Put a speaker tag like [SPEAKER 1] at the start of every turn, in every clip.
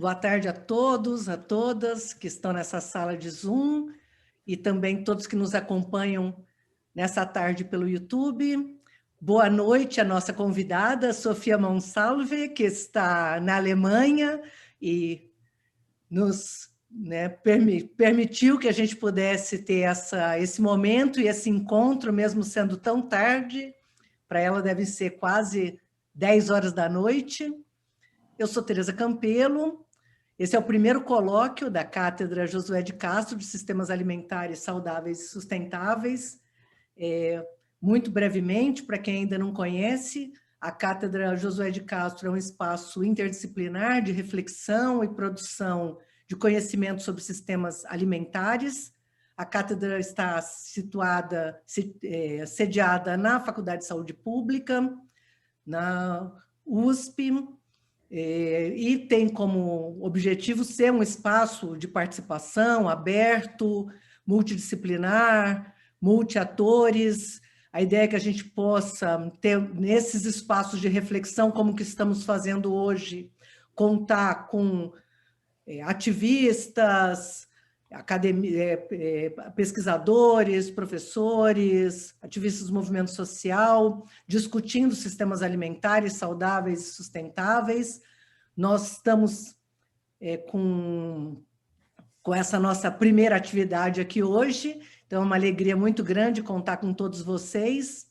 [SPEAKER 1] Boa tarde a todos, a todas que estão nessa sala de Zoom e também todos que nos acompanham nessa tarde pelo YouTube. Boa noite à nossa convidada, Sofia Monsalve, que está na Alemanha e nos permitiu que a gente pudesse ter esse momento e esse encontro, mesmo sendo tão tarde. Para ela deve ser quase 10 horas da noite. Eu sou Tereza Campelo. Esse é o primeiro colóquio da Cátedra Josué de Castro de Sistemas Alimentares Saudáveis e Sustentáveis. Muito brevemente, para quem ainda não conhece, a Cátedra Josué de Castro é um espaço interdisciplinar de reflexão e produção de conhecimento sobre sistemas alimentares. A cátedra está sediada na Faculdade de Saúde Pública, na USP, e tem como objetivo ser um espaço de participação aberto, multidisciplinar, multiatores. A ideia é que a gente possa ter, nesses espaços de reflexão, como que estamos fazendo hoje, contar com ativistas, pesquisadores, professores, ativistas do movimento social, discutindo sistemas alimentares saudáveis e sustentáveis. Nós estamos com essa nossa primeira atividade aqui hoje, então é uma alegria muito grande contar com todos vocês.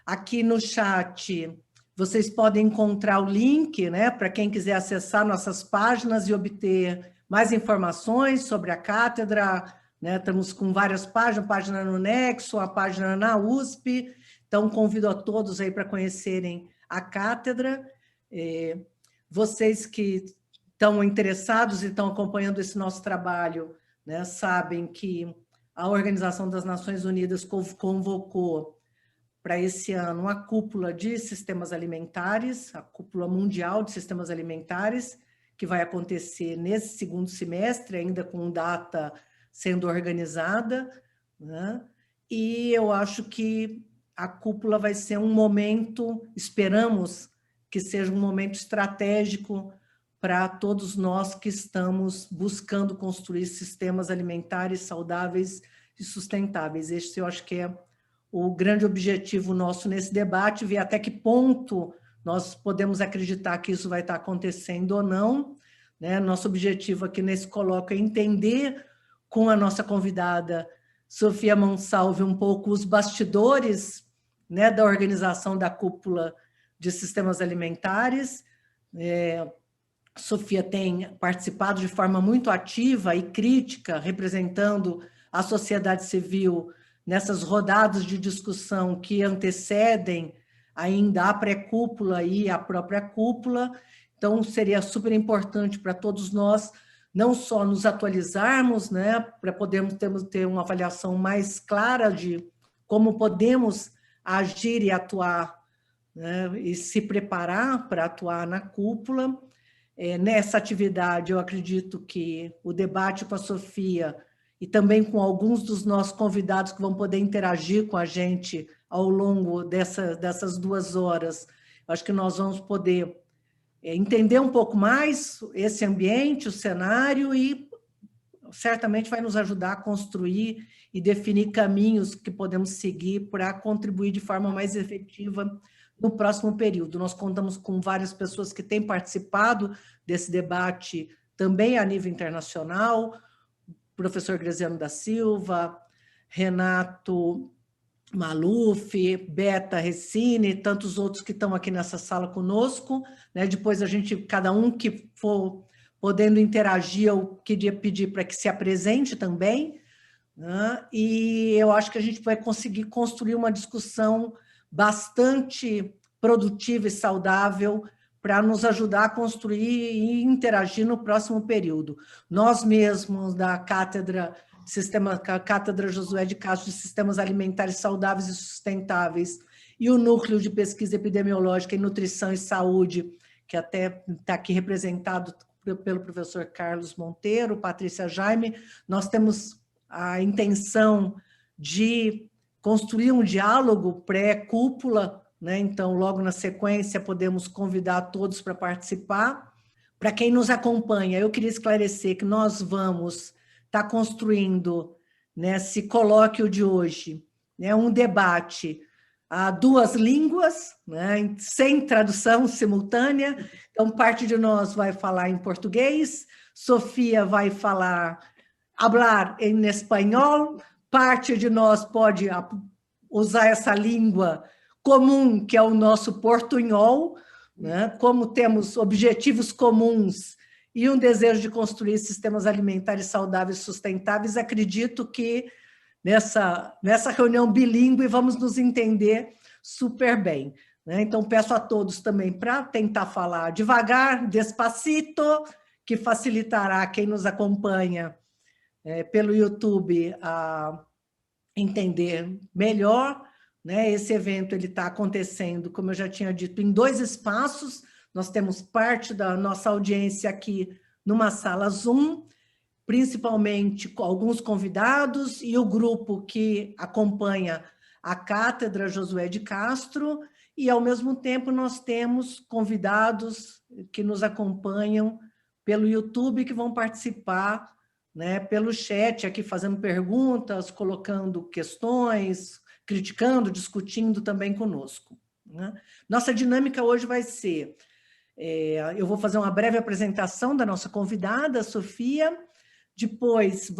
[SPEAKER 1] Aqui no chat vocês podem encontrar o link, né, para quem quiser acessar nossas páginas e obter mais informações sobre a cátedra, né? Estamos com várias páginas, página no Nexo, a página na USP, então convido a todos aí para conhecerem a cátedra. Vocês que estão interessados e estão acompanhando esse nosso trabalho, né, sabem que a Organização das Nações Unidas convocou para esse ano uma cúpula de sistemas alimentares, a cúpula mundial de sistemas alimentares, que vai acontecer nesse segundo semestre, ainda com data sendo organizada, né? E eu acho que a cúpula vai ser um momento, esperamos que seja um momento estratégico para todos nós que estamos buscando construir sistemas alimentares saudáveis e sustentáveis. Esse eu acho que é o grande objetivo nosso nesse debate, ver até que ponto nós podemos acreditar que isso vai estar acontecendo ou não, né? Nosso objetivo aqui nesse colóquio é entender com a nossa convidada, Sofia Monsalve, um pouco os bastidores, né, da organização da cúpula de sistemas alimentares. Sofia tem participado de forma muito ativa e crítica, representando a sociedade civil nessas rodadas de discussão que antecedem ainda a pré-cúpula e a própria cúpula. Então, seria super importante para todos nós, não só nos atualizarmos, né, para podermos ter uma avaliação mais clara de como podemos agir e atuar, né, e se preparar para atuar na cúpula. Nessa atividade, eu acredito que o debate com a Sofia e também com alguns dos nossos convidados que vão poder interagir com a gente ao longo dessas 2 horas. Acho que nós vamos poder entender um pouco mais esse ambiente, o cenário, e certamente vai nos ajudar a construir e definir caminhos que podemos seguir para contribuir de forma mais efetiva no próximo período. Nós contamos com várias pessoas que têm participado desse debate também a nível internacional, professor Graziano da Silva, Renato Maluf, Beta Recine, tantos outros que estão aqui nessa sala conosco, né? Depois a gente, cada um que for podendo interagir, eu queria pedir para que se apresente também, né? E eu acho que a gente vai conseguir construir uma discussão bastante produtiva e saudável para nos ajudar a construir e interagir no próximo período. Nós mesmos, da Cátedra Josué de Castro de Sistemas Alimentares Saudáveis e Sustentáveis, e o Núcleo de Pesquisa Epidemiológica em Nutrição e Saúde, que até está aqui representado pelo professor Carlos Monteiro, Patrícia Jaime, nós temos a intenção de construir um diálogo pré-cúpula, né? Então, logo na sequência, podemos convidar todos para participar, Para quem nos acompanha, eu queria esclarecer que nós vamos estar construindo, nesse colóquio de hoje, né, um debate a duas línguas, né, sem tradução simultânea. Então, parte de nós vai falar em português, Sofia vai hablar em espanhol, parte de nós pode usar essa língua comum, que é o nosso portunhol, né? Como temos objetivos comuns e um desejo de construir sistemas alimentares saudáveis e sustentáveis, acredito que nessa reunião bilíngue vamos nos entender super bem, né? Então, peço a todos também para tentar falar devagar, despacito, que facilitará quem nos acompanha pelo YouTube a entender melhor, né? Esse evento está acontecendo, como eu já tinha dito, em 2 espaços. Nós temos parte da nossa audiência aqui numa sala Zoom, principalmente com alguns convidados e o grupo que acompanha a Cátedra Josué de Castro, e, ao mesmo tempo, nós temos convidados que nos acompanham pelo YouTube, que vão participar, né, pelo chat, aqui fazendo perguntas, colocando questões, criticando, discutindo também conosco, né? Nossa dinâmica hoje vai ser, eu vou fazer uma breve apresentação da nossa convidada, Sofia. Depois,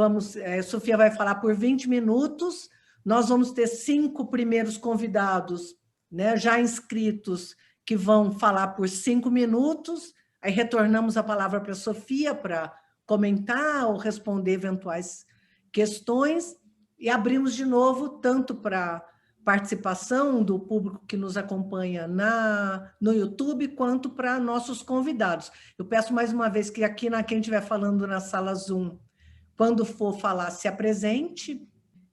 [SPEAKER 1] Sofia vai falar por 20 minutos, nós vamos ter 5 primeiros convidados, né, já inscritos, que vão falar por 5 minutos, aí retornamos a palavra para a Sofia para comentar ou responder eventuais questões, e abrimos de novo tanto para participação do público que nos acompanha no YouTube, quanto para nossos convidados. Eu peço mais uma vez que aqui, quem estiver falando na sala Zoom, quando for falar, se apresente.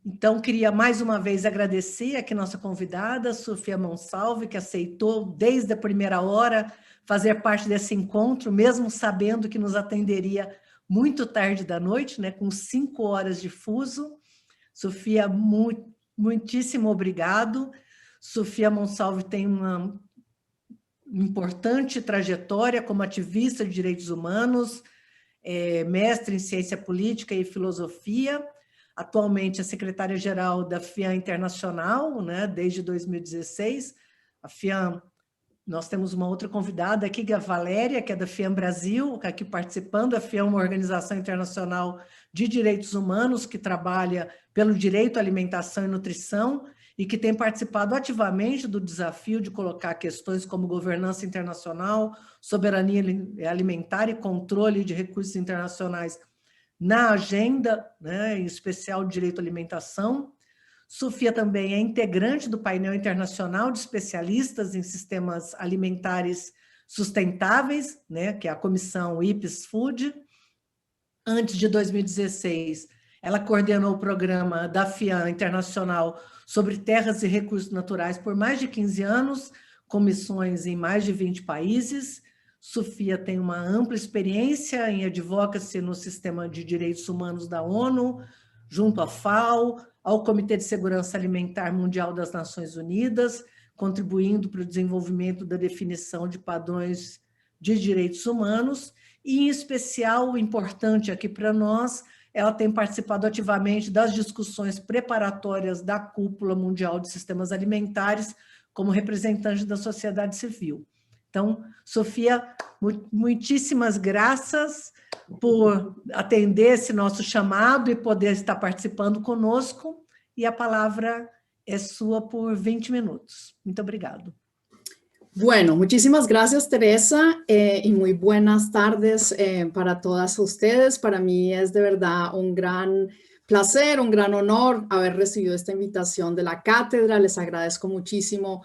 [SPEAKER 1] Então, queria mais uma vez agradecer aqui nossa convidada, Sofia Monsalve, que aceitou desde a primeira hora fazer parte desse encontro, mesmo sabendo que nos atenderia muito tarde da noite, né, com 5 horas de fuso. Sofia, muitíssimo obrigado. Sofia Monsalve tem uma importante trajetória como ativista de direitos humanos, mestre em ciência política e filosofia, atualmente é secretária-geral da FIAM Internacional, né, desde 2016. A FIAM, nós temos uma outra convidada aqui, que é a Valéria, que é da FIAM Brasil, aqui participando. A FIAM é uma organização internacional de direitos humanos que trabalha pelo direito à alimentação e nutrição e que tem participado ativamente do desafio de colocar questões como governança internacional, soberania alimentar e controle de recursos internacionais na agenda, né, em especial direito à alimentação. Sofia também é integrante do painel internacional de especialistas em sistemas alimentares sustentáveis, né, que é a comissão IPES Food. Antes de 2016, ela coordenou o programa da FIAM Internacional sobre terras e recursos naturais por mais de 15 anos, com missões em mais de 20 países. Sofia tem uma ampla experiência em advocacy no sistema de direitos humanos da ONU, junto à FAO, ao Comitê de Segurança Alimentar Mundial das Nações Unidas, contribuindo para o desenvolvimento da definição de padrões de direitos humanos, e, em especial, importante aqui para nós, ela tem participado ativamente das discussões preparatórias da Cúpula Mundial de Sistemas Alimentares, como representante da sociedade civil. Então, Sofia, muitíssimas graças por atender esse nosso chamado e poder estar participando conosco, e a palavra é sua por 20 minutos. Muito obrigado.
[SPEAKER 2] Bueno, muchísimas gracias, Teresa, y muy buenas tardes para todas ustedes. Para mí es de verdad un gran placer, un gran honor haber recibido esta invitación de la cátedra. Les agradezco muchísimo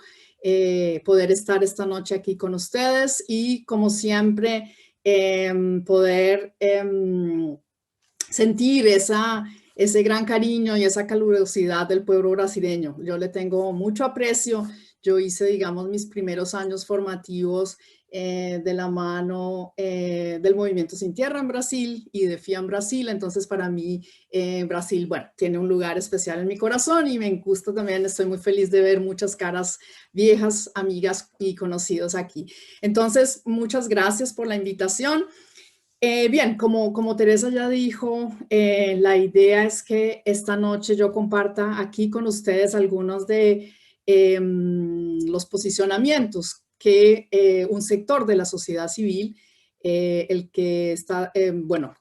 [SPEAKER 2] poder estar esta noche aquí con ustedes y, como siempre, poder sentir ese gran cariño y esa calurosidad del pueblo brasileño. Yo le tengo mucho aprecio. Yo hice, digamos, mis primeros años formativos de la mano del Movimiento Sin Tierra en Brasil y de FIAM Brasil. Entonces, para mí, Brasil, bueno, tiene un lugar especial en mi corazón y me gusta también, estoy muy feliz de ver muchas caras viejas, amigas y conocidos aquí. Entonces, muchas gracias por la invitación. Bien, como Teresa ya dijo, la idea es que esta noche yo comparta aquí con ustedes algunos de los posicionamientos que un sector de la sociedad civil, el que está, bueno,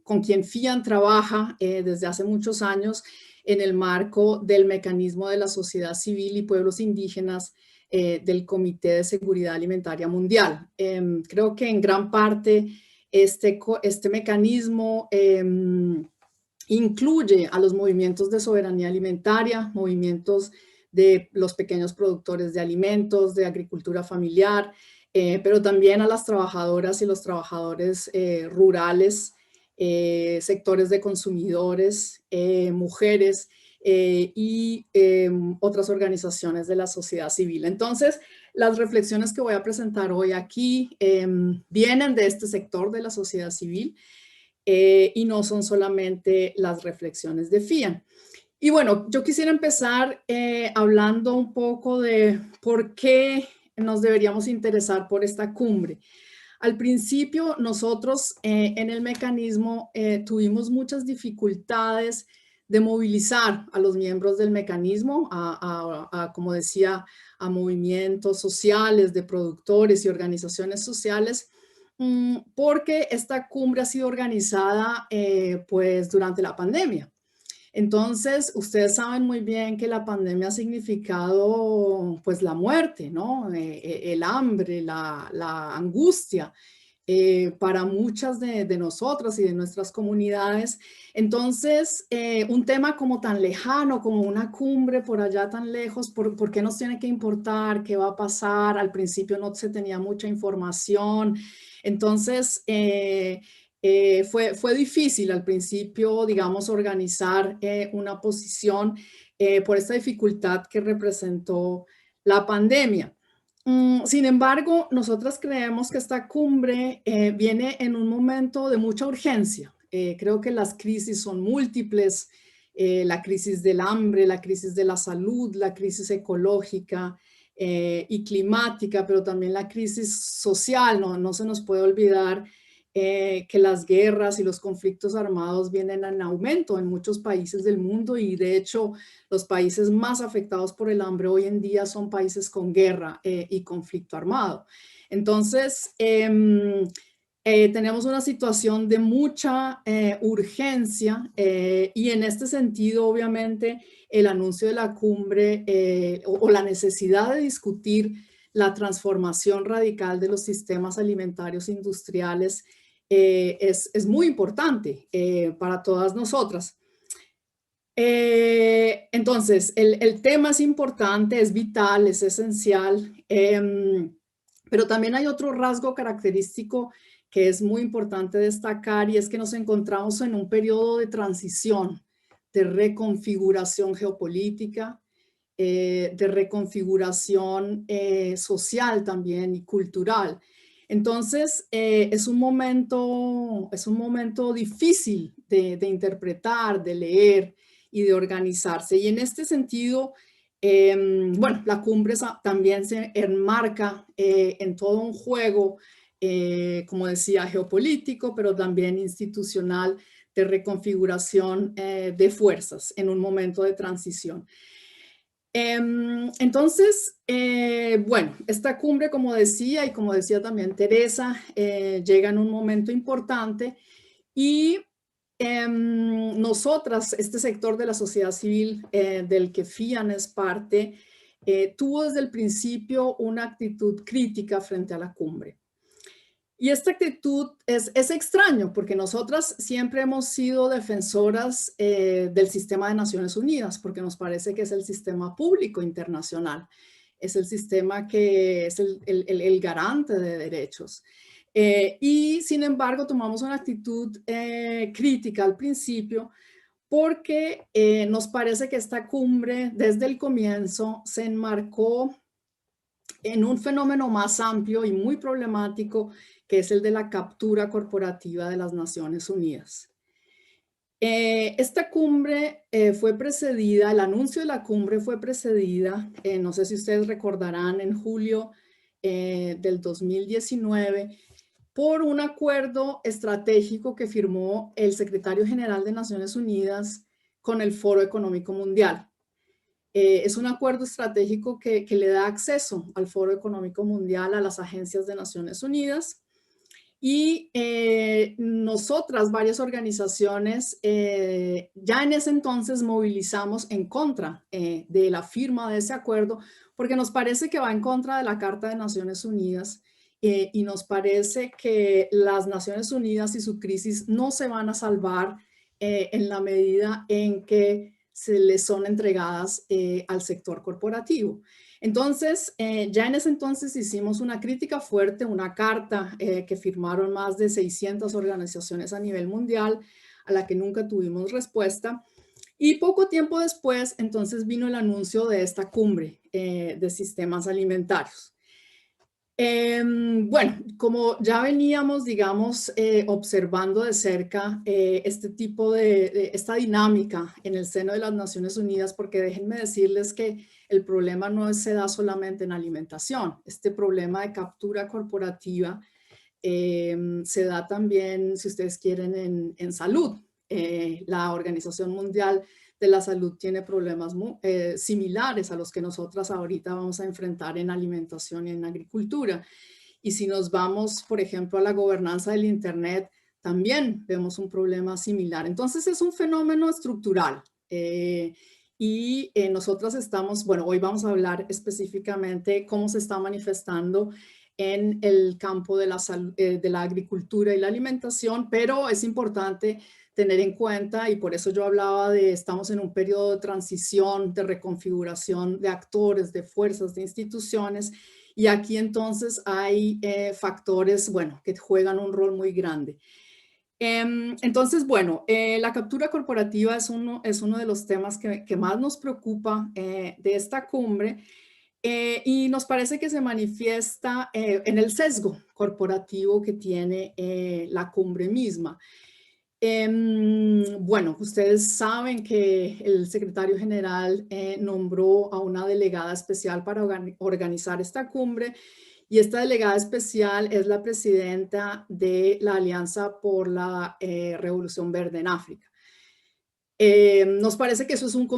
[SPEAKER 2] con quien FIAN trabaja desde hace muchos años en el marco del mecanismo de la sociedad civil y pueblos indígenas del Comité de Seguridad Alimentaria Mundial. Creo que en gran parte este mecanismo incluye a los movimientos de soberanía alimentaria, movimientos de los pequeños productores de alimentos, de agricultura familiar, pero también a las trabajadoras y los trabajadores rurales, sectores de consumidores, mujeres y otras organizaciones de la sociedad civil. Entonces, las reflexiones que voy a presentar hoy aquí vienen de este sector de la sociedad civil y no son solamente las reflexiones de FIAN. Y bueno, yo quisiera empezar hablando un poco de por qué nos deberíamos interesar por esta cumbre. Al principio, nosotros en el mecanismo tuvimos muchas dificultades de movilizar a los miembros del mecanismo, como decía, a movimientos sociales, de productores y organizaciones sociales, porque esta cumbre ha sido organizada pues durante la pandemia. Entonces, ustedes saben muy bien que la pandemia ha significado pues la muerte, ¿no? El hambre, la angustia para muchas de nosotras y de nuestras comunidades. Entonces, un tema como tan lejano, como una cumbre por allá tan lejos, ¿por qué nos tiene que importar? ¿Qué va a pasar? Al principio no se tenía mucha información. Entonces, fue difícil al principio, digamos, organizar una posición por esta dificultad que representó la pandemia. Sin embargo, nosotras creemos que esta cumbre viene en un momento de mucha urgencia. Creo que las crisis son múltiples, la crisis del hambre, la crisis de la salud, la crisis ecológica y climática, pero también la crisis social. No se nos puede olvidar que las guerras y los conflictos armados vienen en aumento en muchos países del mundo y de hecho los países más afectados por el hambre hoy en día son países con guerra y conflicto armado. Entonces, tenemos una situación de mucha urgencia y en este sentido, obviamente, el anuncio de la cumbre o la necesidad de discutir la transformación radical de los sistemas alimentarios industriales es muy importante para todas nosotras. Entonces, el tema es importante, es vital, es esencial, pero también hay otro rasgo característico que es muy importante destacar y es que nos encontramos en un periodo de transición, de reconfiguración geopolítica, de reconfiguración social también y cultural. Entonces, es un momento difícil de interpretar, de leer y de organizarse. Y en este sentido, bueno, la cumbre también se enmarca en todo un juego, como decía, geopolítico, pero también institucional de reconfiguración de fuerzas en un momento de transición. Entonces, bueno, esta cumbre, como decía, y como decía también Teresa, llega en un momento importante y nosotras, este sector de la sociedad civil del que FIAN es parte, tuvo desde el principio una actitud crítica frente a la cumbre. Y esta actitud es extraño porque nosotras siempre hemos sido defensoras del sistema de Naciones Unidas porque nos parece que es el sistema público internacional, es el sistema que es el garante de derechos. Y sin embargo tomamos una actitud crítica al principio porque nos parece que esta cumbre desde el comienzo se enmarcó en un fenómeno más amplio y muy problemático, que es el de la captura corporativa de las Naciones Unidas. Esta cumbre fue precedida, el anuncio de la cumbre fue precedida, no sé si ustedes recordarán, en julio del 2019, por un acuerdo estratégico que firmó el secretario general de Naciones Unidas con el Foro Económico Mundial. Es un acuerdo estratégico que le da acceso al Foro Económico Mundial, a las agencias de Naciones Unidas. Y nosotras, varias organizaciones, ya en ese entonces movilizamos en contra de la firma de ese acuerdo, porque nos parece que va en contra de la Carta de Naciones Unidas y nos parece que las Naciones Unidas y su crisis no se van a salvar en la medida en que se les son entregadas al sector corporativo. Entonces, ya en ese entonces hicimos una crítica fuerte, una carta que firmaron más de 600 organizaciones a nivel mundial, a la que nunca tuvimos respuesta. Y poco tiempo después, entonces vino el anuncio de esta cumbre de sistemas alimentarios. Bueno, como ya veníamos, digamos, observando de cerca este tipo de esta dinámica en el seno de las Naciones Unidas, porque déjenme decirles que el problema no se da solamente en alimentación. Este problema de captura corporativa se da también, si ustedes quieren, en salud. La Organización Mundial de la Salud tiene problemas similares a los que nosotras ahorita vamos a enfrentar en alimentación y en agricultura. Y si nos vamos, por ejemplo, a la gobernanza del Internet, también vemos un problema similar. Entonces es un fenómeno estructural. Y nosotras estamos, bueno, hoy vamos a hablar específicamente cómo se está manifestando en el campo de la agricultura y la alimentación, pero es importante tener en cuenta, y por eso yo hablaba de estamos en un periodo de transición, de reconfiguración de actores, de fuerzas, de instituciones, y aquí entonces hay factores, bueno, que juegan un rol muy grande. Entonces, bueno, la captura corporativa es uno de los temas que más nos preocupa de esta cumbre, y nos parece que se manifiesta en el sesgo corporativo que tiene la cumbre misma. Bueno, ustedes saben que el secretario general nombró a una delegada especial para organizar esta cumbre, y esta delegada especial es la presidenta de la Alianza por la Revolución Verde en África. Nos parece que eso es un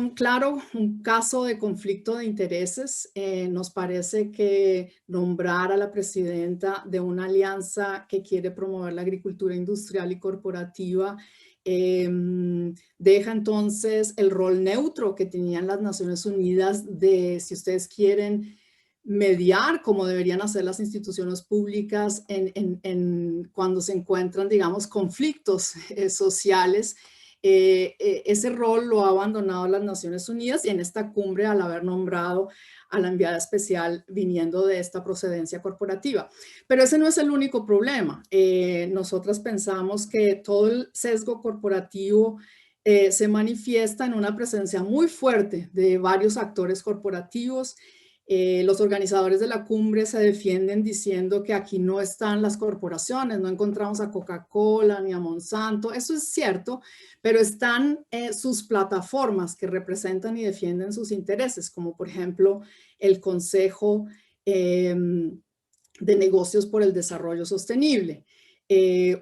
[SPEAKER 2] caso de conflicto de intereses. Nos parece que nombrar a la presidenta de una alianza que quiere promover la agricultura industrial y corporativa deja entonces el rol neutro que tenían las Naciones Unidas de, si ustedes quieren, mediar como deberían hacer las instituciones públicas cuando se encuentran, digamos, conflictos sociales. Ese rol lo ha abandonado las Naciones Unidas, y en esta cumbre, al haber nombrado a la enviada especial viniendo de esta procedencia corporativa. Pero ese no es el único problema. Nosotras pensamos que todo el sesgo corporativo se manifiesta en una presencia muy fuerte de varios actores corporativos. Los organizadores de la cumbre se defienden diciendo que aquí no están las corporaciones, no encontramos a Coca-Cola ni a Monsanto. Eso es cierto, pero están sus plataformas que representan y defienden sus intereses, como por ejemplo el Consejo de Negocios por el Desarrollo Sostenible.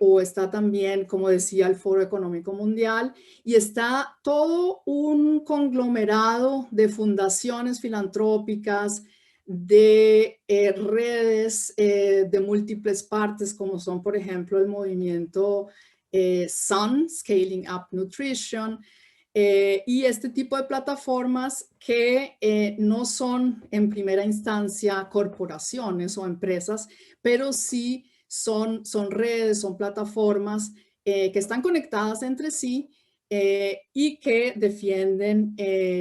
[SPEAKER 2] O está también, como decía, el Foro Económico Mundial, y está todo un conglomerado de fundaciones filantrópicas, de redes de múltiples partes, como son, por ejemplo, el movimiento SUN, Scaling Up Nutrition, y este tipo de plataformas que no son en primera instancia corporaciones o empresas, pero sí son redes, son plataformas que están conectadas entre sí y que defienden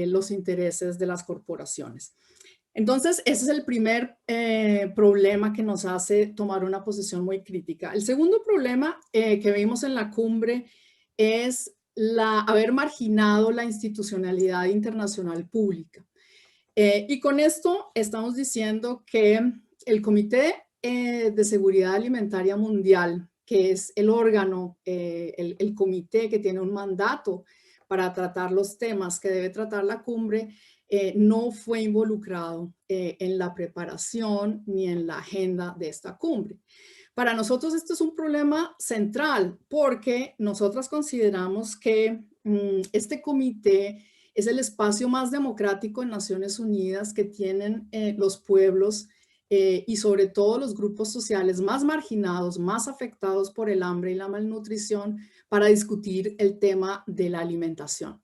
[SPEAKER 2] los intereses de las corporaciones. Entonces, ese es el primer problema que nos hace tomar una posición muy crítica. El segundo problema que vimos en la cumbre es haber marginado la institucionalidad internacional pública. Y con esto estamos diciendo que el Comité de Seguridad Alimentaria Mundial, que es el órgano, el comité que tiene un mandato para tratar los temas que debe tratar la cumbre, no fue involucrado en la preparación ni en la agenda de esta cumbre. Para nosotros esto es un problema central porque nosotras consideramos que este comité es el espacio más democrático en Naciones Unidas que tienen los pueblos y sobre todo los grupos sociales más marginados, más afectados por el hambre y la malnutrición para discutir el tema de la alimentación.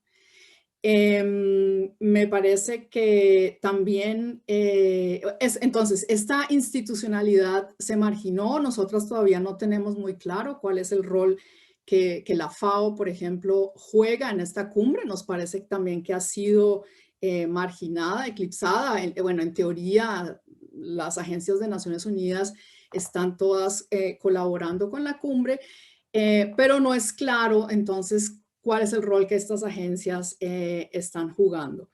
[SPEAKER 2] Me parece que también, entonces, esta institucionalidad se marginó. Nosotros todavía no tenemos muy claro cuál es el rol que la FAO, por ejemplo, juega en esta cumbre. Nos parece también que ha sido marginada, eclipsada. Bueno, en teoría, las agencias de Naciones Unidas están todas colaborando con la cumbre, pero no es claro, entonces, cuál es el rol que estas agencias están jugando.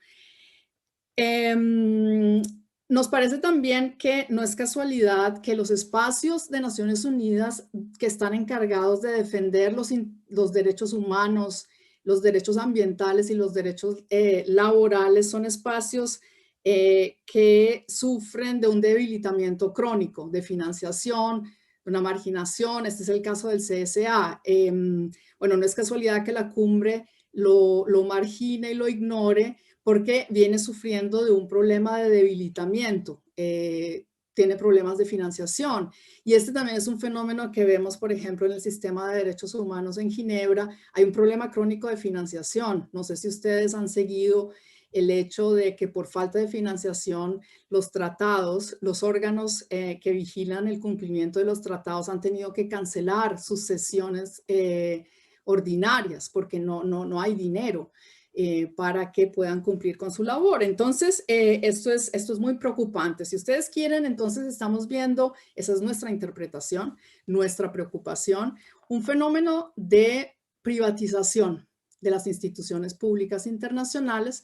[SPEAKER 2] Nos parece también que no es casualidad que los espacios de Naciones Unidas que están encargados de defender los derechos humanos, los derechos ambientales y los derechos laborales son espacios que sufren de un debilitamiento crónico, de financiación, de una marginación. Este es el caso del CSA. Bueno, no es casualidad que la cumbre lo margine y lo ignore porque viene sufriendo de un problema de debilitamiento, tiene problemas de financiación. Y este también es un fenómeno que vemos, por ejemplo, en el sistema de derechos humanos en Ginebra. Hay un problema crónico de financiación. No sé si ustedes han seguido el hecho de que por falta de financiación los tratados, los órganos que vigilan el cumplimiento de los tratados han tenido que cancelar sus sesiones ordinarias porque no hay dinero para que puedan cumplir con su labor. Entonces, esto es muy preocupante. Si ustedes quieren, entonces estamos viendo, esa es nuestra interpretación, nuestra preocupación, un fenómeno de privatización de las instituciones públicas internacionales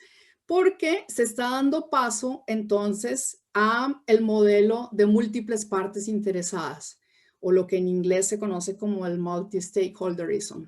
[SPEAKER 2] porque se está dando paso entonces a el modelo de múltiples partes interesadas o lo que en inglés se conoce como el multi-stakeholderism.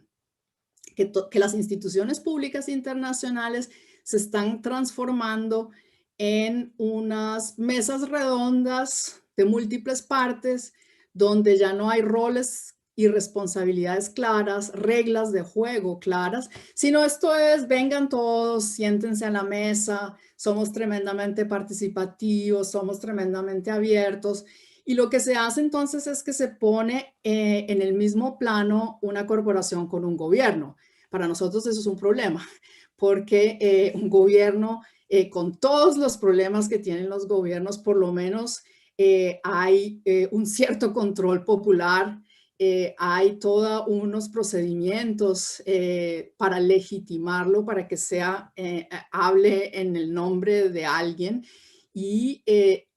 [SPEAKER 2] Que las instituciones públicas internacionales se están transformando en unas mesas redondas de múltiples partes donde ya no hay roles y responsabilidades claras, reglas de juego claras, sino esto es, vengan todos, siéntense a la mesa, somos tremendamente participativos, somos tremendamente abiertos. Y lo que se hace entonces es que se pone en el mismo plano una corporación con un gobierno. Para nosotros eso es un problema, porque un gobierno con todos los problemas que tienen los gobiernos, por lo menos hay un cierto control popular, hay todos unos procedimientos para legitimarlo, para que hable en el nombre de alguien y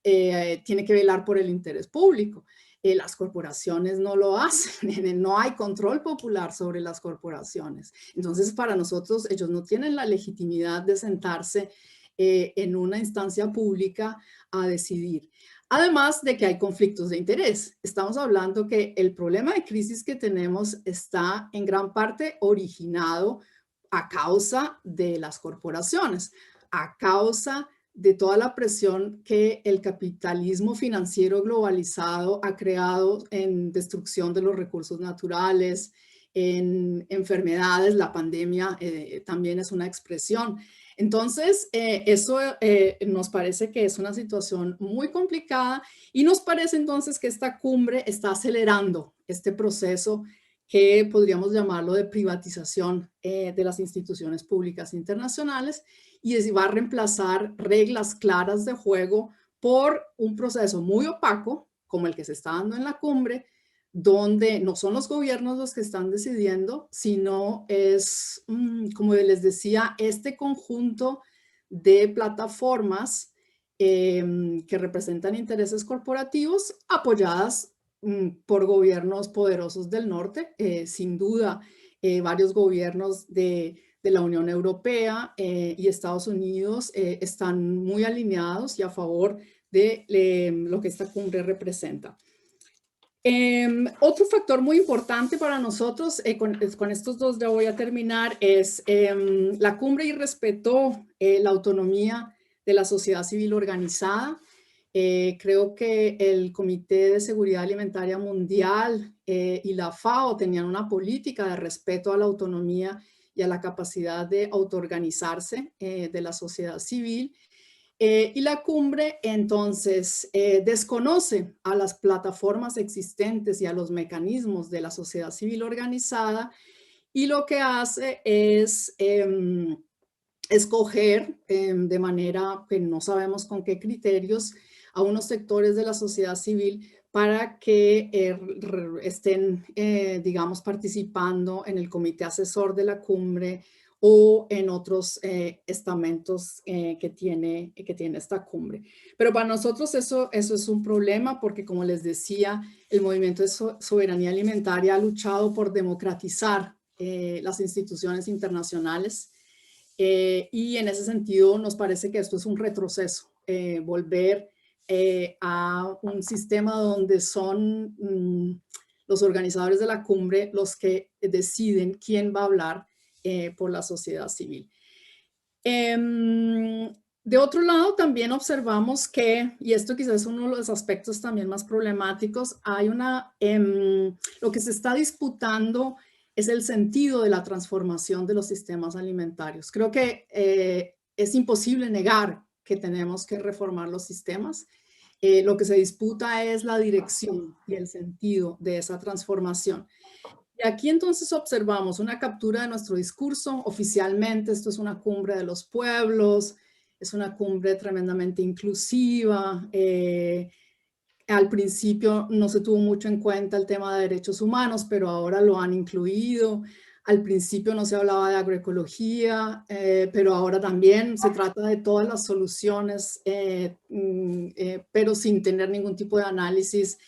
[SPEAKER 2] tiene que velar por el interés público. Las corporaciones no lo hacen, no hay control popular sobre las corporaciones. Entonces, para nosotros, ellos no tienen la legitimidad de sentarse en una instancia pública a decidir. Además de que hay conflictos de interés. Estamos hablando que el problema de crisis que tenemos está en gran parte originado a causa de las corporaciones, a causa de toda la presión que el capitalismo financiero globalizado ha creado en destrucción de los recursos naturales, en enfermedades. La pandemia también es una expresión. Entonces, eso nos parece que es una situación muy complicada y nos parece entonces que esta cumbre está acelerando este proceso que podríamos llamarlo de privatización de las instituciones públicas internacionales y va a reemplazar reglas claras de juego por un proceso muy opaco, como el que se está dando en la cumbre, donde no son los gobiernos los que están decidiendo, sino es, como les decía, este conjunto de plataformas que representan intereses corporativos apoyadas por gobiernos poderosos del norte, sin duda varios gobiernos de de la Unión Europea y Estados Unidos están muy alineados y a favor de lo que esta cumbre representa. Otro factor muy importante para nosotros, con estos dos ya voy a terminar, es la cumbre y respetó la autonomía de la sociedad civil organizada. Creo que el Comité de Seguridad Alimentaria Mundial y la FAO tenían una política de respeto a la autonomía y a la capacidad de autoorganizarse de la sociedad civil. Y la cumbre entonces desconoce a las plataformas existentes y a los mecanismos de la sociedad civil organizada y lo que hace es escoger de manera que no sabemos con qué criterios a unos sectores de la sociedad civil para que estén, digamos, participando en el comité asesor de la cumbre o en otros estamentos que tiene esta cumbre. Pero para nosotros eso es un problema porque, como les decía, el movimiento de soberanía alimentaria ha luchado por democratizar las instituciones internacionales y en ese sentido nos parece que esto es un retroceso, volver a un sistema donde son los organizadores de la cumbre los que deciden quién va a hablar por la sociedad civil. De otro lado, también observamos que, y esto quizás es uno de los aspectos también más problemáticos, hay lo que se está disputando es el sentido de la transformación de los sistemas alimentarios. Creo que es imposible negar que tenemos que reformar los sistemas. Lo que se disputa es la dirección y el sentido de esa transformación. Y aquí entonces observamos una captura de nuestro discurso. Oficialmente esto es una cumbre de los pueblos, es una cumbre tremendamente inclusiva. Al principio no se tuvo mucho en cuenta el tema de derechos humanos, pero ahora lo han incluido. Al principio no se hablaba de agroecología, pero ahora también se trata de todas las soluciones, pero sin tener ningún tipo de análisis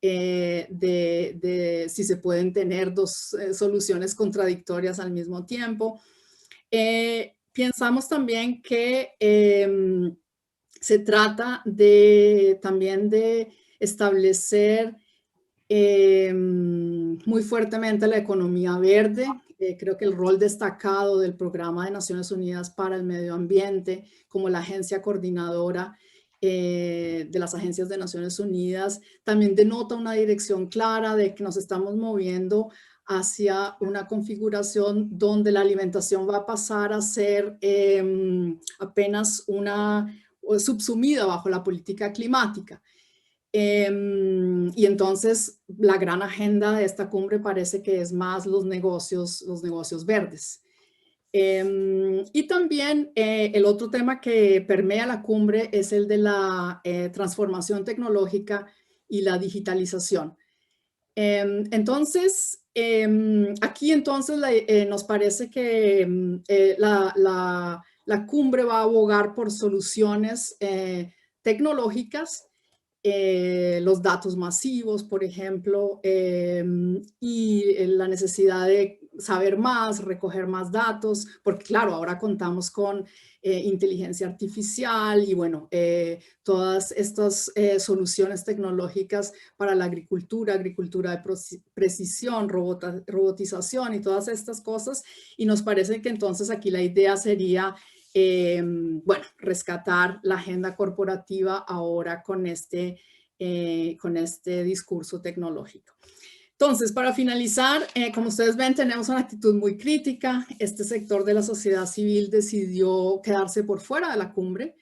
[SPEAKER 2] de si se pueden tener dos soluciones contradictorias al mismo tiempo. Pensamos también que se trata también de establecer muy fuertemente la economía verde. Creo que el rol destacado del Programa de Naciones Unidas para el Medio Ambiente como la agencia coordinadora de las agencias de Naciones Unidas también denota una dirección clara de que nos estamos moviendo hacia una configuración donde la alimentación va a pasar a ser apenas subsumida bajo la política climática. Y entonces la gran agenda de esta cumbre parece que es más los negocios verdes. Y también el otro tema que permea la cumbre es el de la transformación tecnológica y la digitalización. Entonces, aquí entonces nos parece que la cumbre va a abogar por soluciones tecnológicas, los datos masivos, por ejemplo, y la necesidad de saber más, recoger más datos, porque claro, ahora contamos con inteligencia artificial y bueno, todas estas soluciones tecnológicas para la agricultura de precisión, robotización y todas estas cosas, y nos parece que entonces aquí la idea sería bueno, rescatar la agenda corporativa ahora con este discurso tecnológico. Entonces, para finalizar, como ustedes ven, tenemos una actitud muy crítica. Este sector de la sociedad civil decidió quedarse por fuera de la cumbre,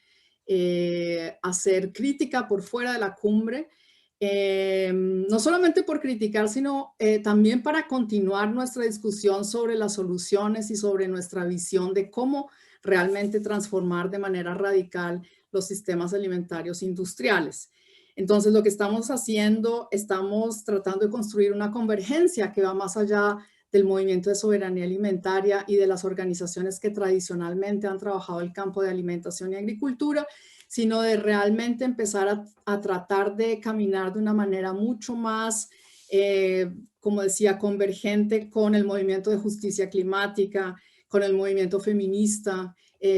[SPEAKER 2] hacer crítica por fuera de la cumbre, no solamente por criticar, sino también para continuar nuestra discusión sobre las soluciones y sobre nuestra visión de cómo realmente transformar de manera radical los sistemas alimentarios industriales. Entonces, lo que estamos haciendo, estamos tratando de construir una convergencia que va más allá del movimiento de soberanía alimentaria y de las organizaciones que tradicionalmente han trabajado el campo de alimentación y agricultura, sino de realmente empezar a tratar de caminar de una manera mucho más, como decía, convergente con el movimiento de justicia climática, con el movimiento feminista,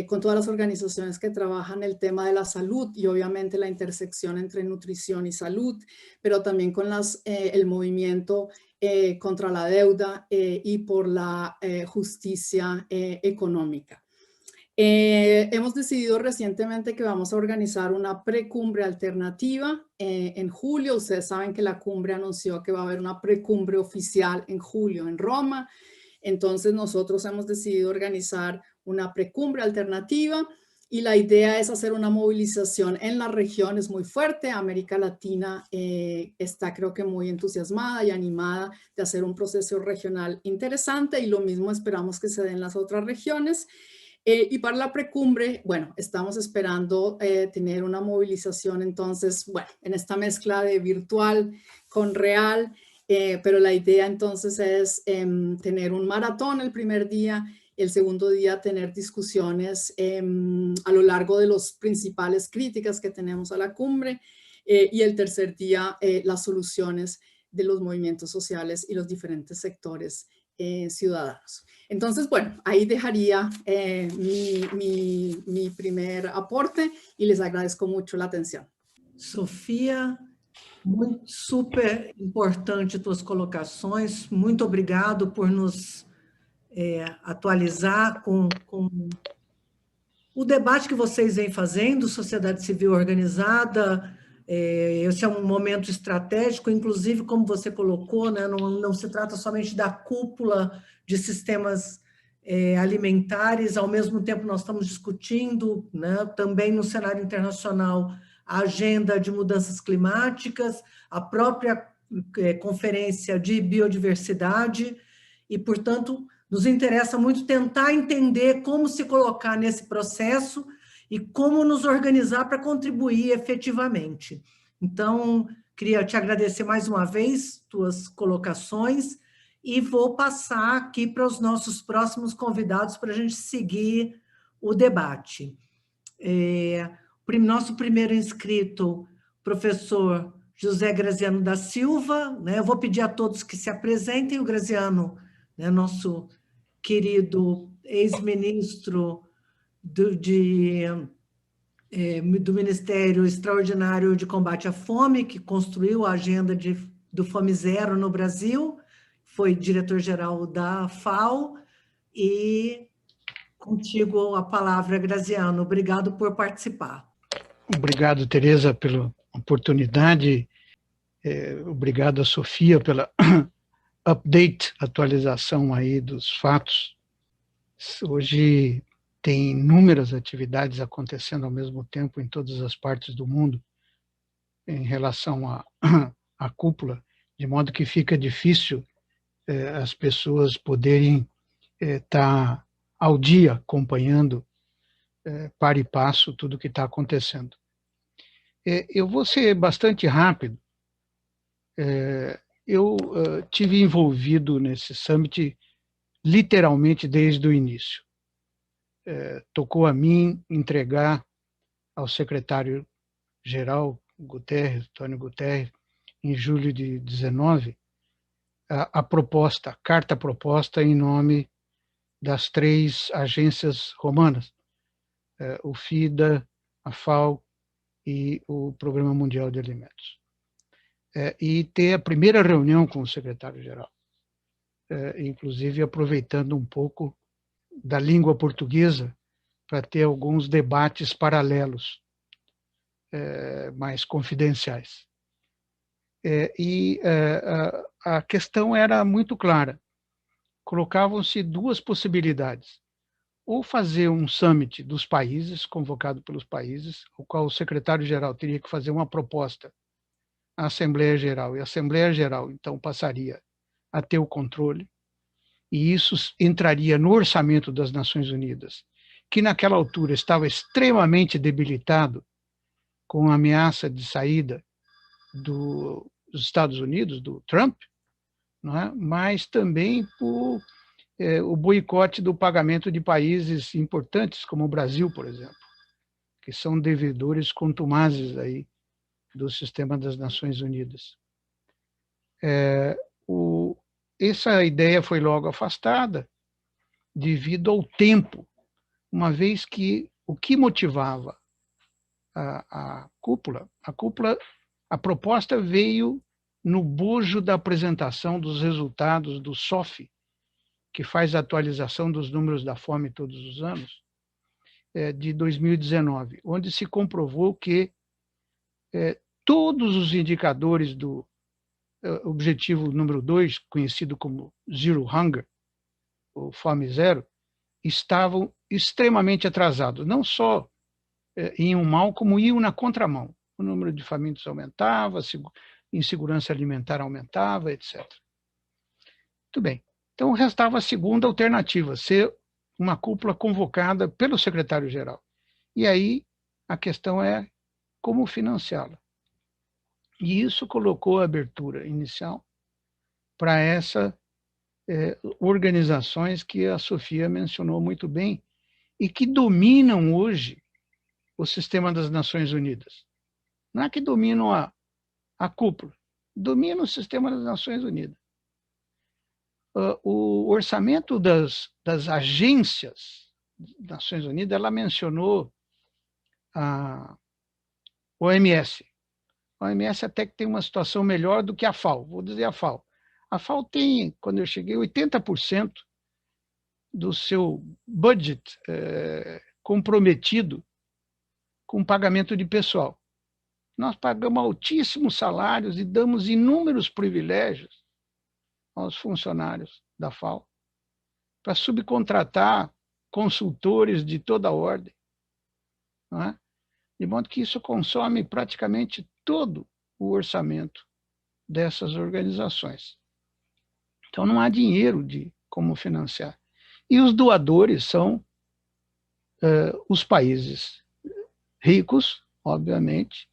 [SPEAKER 2] con todas las organizaciones que trabajan el tema de la salud y obviamente la intersección entre nutrición y salud, pero también con el movimiento contra la deuda y por la justicia económica. Hemos decidido recientemente que vamos a organizar una precumbre alternativa en julio. Ustedes saben que la cumbre anunció que va a haber una precumbre oficial en julio en Roma. Entonces nosotros hemos decidido organizar una precumbre alternativa y la idea es hacer una movilización en las regiones muy fuerte. América Latina está, creo que, muy entusiasmada y animada de hacer un proceso regional interesante, y lo mismo esperamos que se dé en las otras regiones. Y para la precumbre, bueno, estamos esperando tener una movilización, entonces, bueno, en esta mezcla de virtual con real, pero la idea entonces es tener un maratón el primer día, el segundo día tener discusiones a lo largo de las principales críticas que tenemos a la cumbre, y el tercer día las soluciones de los movimientos sociales y los diferentes sectores ciudadanos. Entonces, bueno, ahí dejaría mi primer aporte y les agradezco mucho la atención.
[SPEAKER 1] Sofia, muito, super importante tuas colocações. Muito obrigado por nos atualizar com o debate que vocês vêm fazendo, sociedade civil organizada. Esse é um momento estratégico, inclusive, como você colocou, né, não se trata somente da cúpula de sistemas alimentares, ao mesmo tempo nós estamos discutindo, né, também no cenário internacional, a agenda de mudanças climáticas, a própria conferência de biodiversidade, e, portanto, nos interessa muito tentar entender como se colocar nesse processo e como nos organizar para contribuir efetivamente. Então, queria te agradecer mais uma vez tuas colocações e vou passar aqui para os nossos próximos convidados para a gente seguir o debate. Nosso primeiro inscrito, professor José Graziano da Silva, né? Eu vou pedir a todos que se apresentem. O Graziano, né, nosso querido ex-ministro do Ministério Extraordinário de Combate à Fome, que construiu a agenda do Fome Zero no Brasil, foi diretor-geral da FAO, e contigo a palavra, Graziano. Obrigado por participar.
[SPEAKER 3] Obrigado, Tereza, pela oportunidade. Obrigado a Sofia pela atualização aí dos fatos. Hoje tem inúmeras atividades acontecendo ao mesmo tempo em todas as partes do mundo em relação à cúpula, de modo que fica difícil as pessoas poderem estar ao dia acompanhando para e passo tudo o que está acontecendo. Eu vou ser bastante rápido. Eu tive envolvido nesse summit literalmente desde o início. Tocou a mim entregar ao secretário-geral Guterres, Antônio Guterres, em julho de 19, a proposta, a carta proposta em nome das 3 agências romanas, o FIDA, a FAO e o Programa Mundial de Alimentos. E ter a primeira reunião com o secretário-geral, inclusive aproveitando um pouco da língua portuguesa para ter alguns debates paralelos, mais confidenciais. A questão era muito clara. Colocavam-se 2 possibilidades. Ou fazer um summit dos países, convocado pelos países, o qual o secretário-geral teria que fazer uma proposta à Assembleia Geral, e a Assembleia Geral, então, passaria a ter o controle, e isso entraria no orçamento das Nações Unidas, que naquela altura estava extremamente debilitado com a ameaça de saída dos Estados Unidos, do Trump, não é? Mas também por o boicote do pagamento de países importantes, como o Brasil, por exemplo, que são devedores contumazes aí do sistema das Nações Unidas. Essa ideia foi logo afastada, devido ao tempo, uma vez que o que motivava a cúpula, a proposta veio no bojo da apresentação dos resultados do SOF, que faz a atualização dos números da fome todos os anos, de 2019, onde se comprovou que todos os indicadores do objetivo número 2, conhecido como Zero Hunger, ou Fome Zero, estavam extremamente atrasados, não só iam mal, como iam na contramão. O número de famintos aumentava, a insegurança alimentar aumentava, etc. Muito bem. Então, restava a segunda alternativa, ser uma cúpula convocada pelo secretário-geral. E aí, a questão é como financiá-la. E isso colocou a abertura inicial para essas organizações que a Sofia mencionou muito bem e que dominam hoje o sistema das Nações Unidas. Não é que dominam a cúpula, dominam o sistema das Nações Unidas. O orçamento das agências das Nações Unidas, ela mencionou a OMS. A OMS até que tem uma situação melhor do que a FAO, vou dizer a FAO. A FAO tem, quando eu cheguei, 80% do seu budget comprometido com pagamento de pessoal. Nós pagamos altíssimos salários e damos inúmeros privilégios aos funcionários da FAO para subcontratar consultores de toda ordem, não é? De modo que isso consome praticamente todo o orçamento dessas organizações. Então, não há dinheiro de como financiar. E os doadores são os países ricos, obviamente,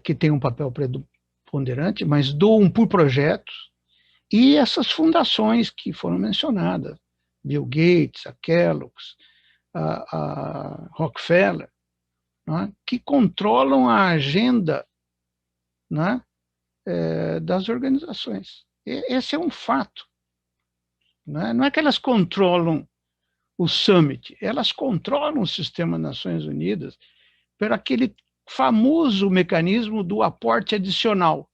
[SPEAKER 3] que têm um papel preponderante, mas doam por projetos, e essas fundações que foram mencionadas, Bill Gates, a Kellogg's, a Rockefeller, não é? Que controlam a agenda, não é? Das organizações. Esse é um fato. Não é que elas controlam o Summit, elas controlam o sistema das Nações Unidas por aquele famoso mecanismo do aporte adicional.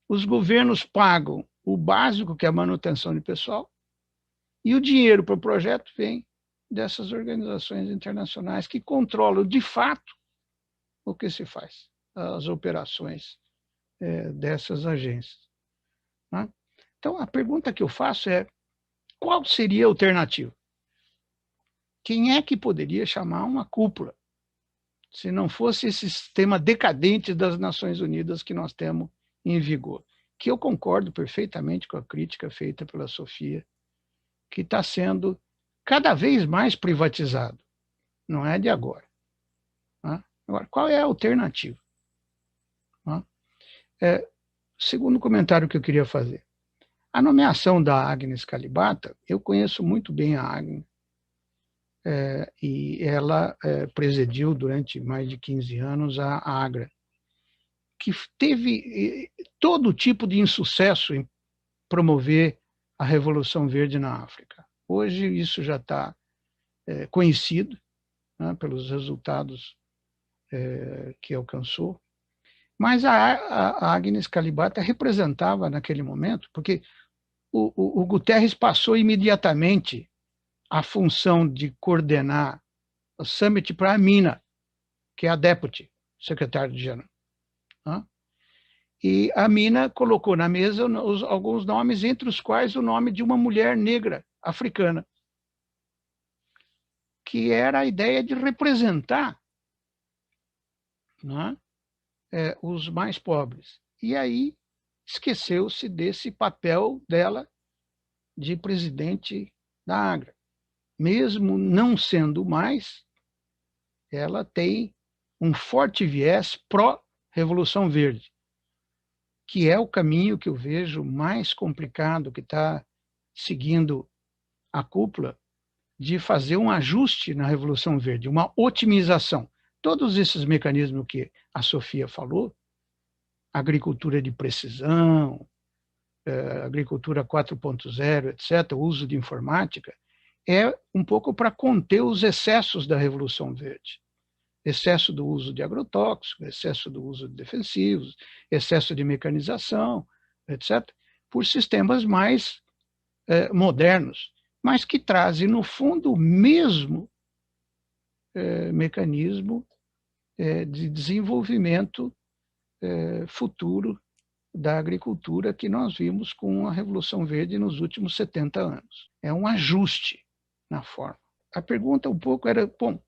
[SPEAKER 3] Os governos pagam o básico, que é a manutenção de pessoal, e o dinheiro para o projeto vem dessas organizações internacionais que controlam, de fato, o que se faz, as operações dessas agências. Né? Então, a pergunta que eu faço é, qual seria a alternativa? Quem é que poderia chamar uma cúpula, se não fosse esse sistema decadente das Nações Unidas que nós temos em vigor? Que eu concordo perfeitamente com a crítica feita pela Sofia, que está sendo cada vez mais privatizado, não é de agora. Né? Agora, qual é a alternativa? Né? Segundo comentário que eu queria fazer, a nomeação da Agnes Kalibata, eu conheço muito bem a Agnes, e ela presidiu durante mais de 15 anos a AGRA, que teve todo tipo de insucesso em promover a Revolução Verde na África. Hoje isso já está conhecido, né, pelos resultados que alcançou, mas a Agnes Kalibata representava naquele momento, porque o Guterres passou imediatamente a função de coordenar o Summit para a Amina, que é a Deputy Secretária-Geral. Né? E a Amina colocou na mesa alguns nomes, entre os quais o nome de uma mulher negra africana, que era a ideia de representar, né, os mais pobres. E aí esqueceu-se desse papel dela de presidente da AGRA. Mesmo não sendo mais, ela tem um forte viés pró-Revolução Verde, que é o caminho que eu vejo mais complicado, que está seguindo a cúpula, de fazer um ajuste na Revolução Verde, uma otimização. Todos esses mecanismos que a Sofia falou, agricultura de precisão, agricultura 4.0, etc., o uso de informática, é um pouco para conter os excessos da Revolução Verde. Excesso do uso de agrotóxicos, excesso do uso de defensivos, excesso de mecanização, etc., por sistemas mais modernos, mas que trazem, no fundo, o mesmo mecanismo de desenvolvimento futuro da agricultura que nós vimos com a Revolução Verde nos últimos 70 anos. É um ajuste na forma. A pergunta um pouco era, bom,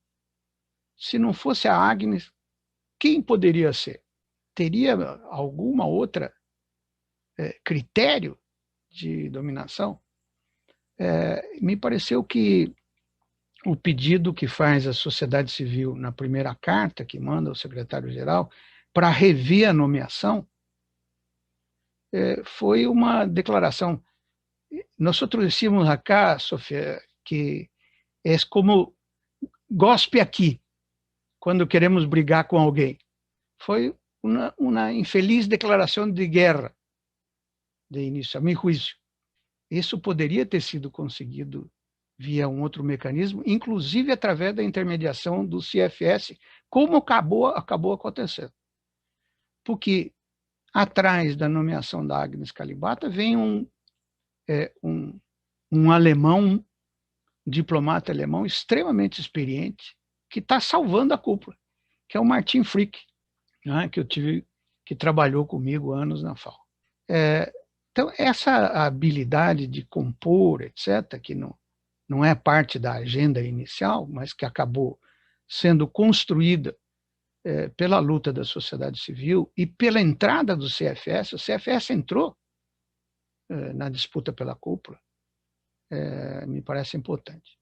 [SPEAKER 3] se não fosse a Agnes, quem poderia ser? Teria alguma outra critério de dominação? Me pareceu que o pedido que faz a sociedade civil na primeira carta que manda ao secretário-geral para rever a nomeação foi uma declaração. Nós dizíamos acá, Sofia, que é como gospe aqui, quando queremos brigar com alguém. Foi uma infeliz declaração de guerra, de início, a meu juízo. Isso poderia ter sido conseguido via um outro mecanismo, inclusive através da intermediação do CFS, como acabou acontecendo. Porque atrás da nomeação da Agnes Kalibata vem um alemão, um diplomata alemão extremamente experiente, que está salvando a cúpula, que é o Martin Frick, né, que trabalhou comigo anos na FAO. Então, essa habilidade de compor, etc., que não é parte da agenda inicial, mas que acabou sendo construída pela luta da sociedade civil e pela entrada do CFS, o CFS entrou na disputa pela cúpula, me parece importante.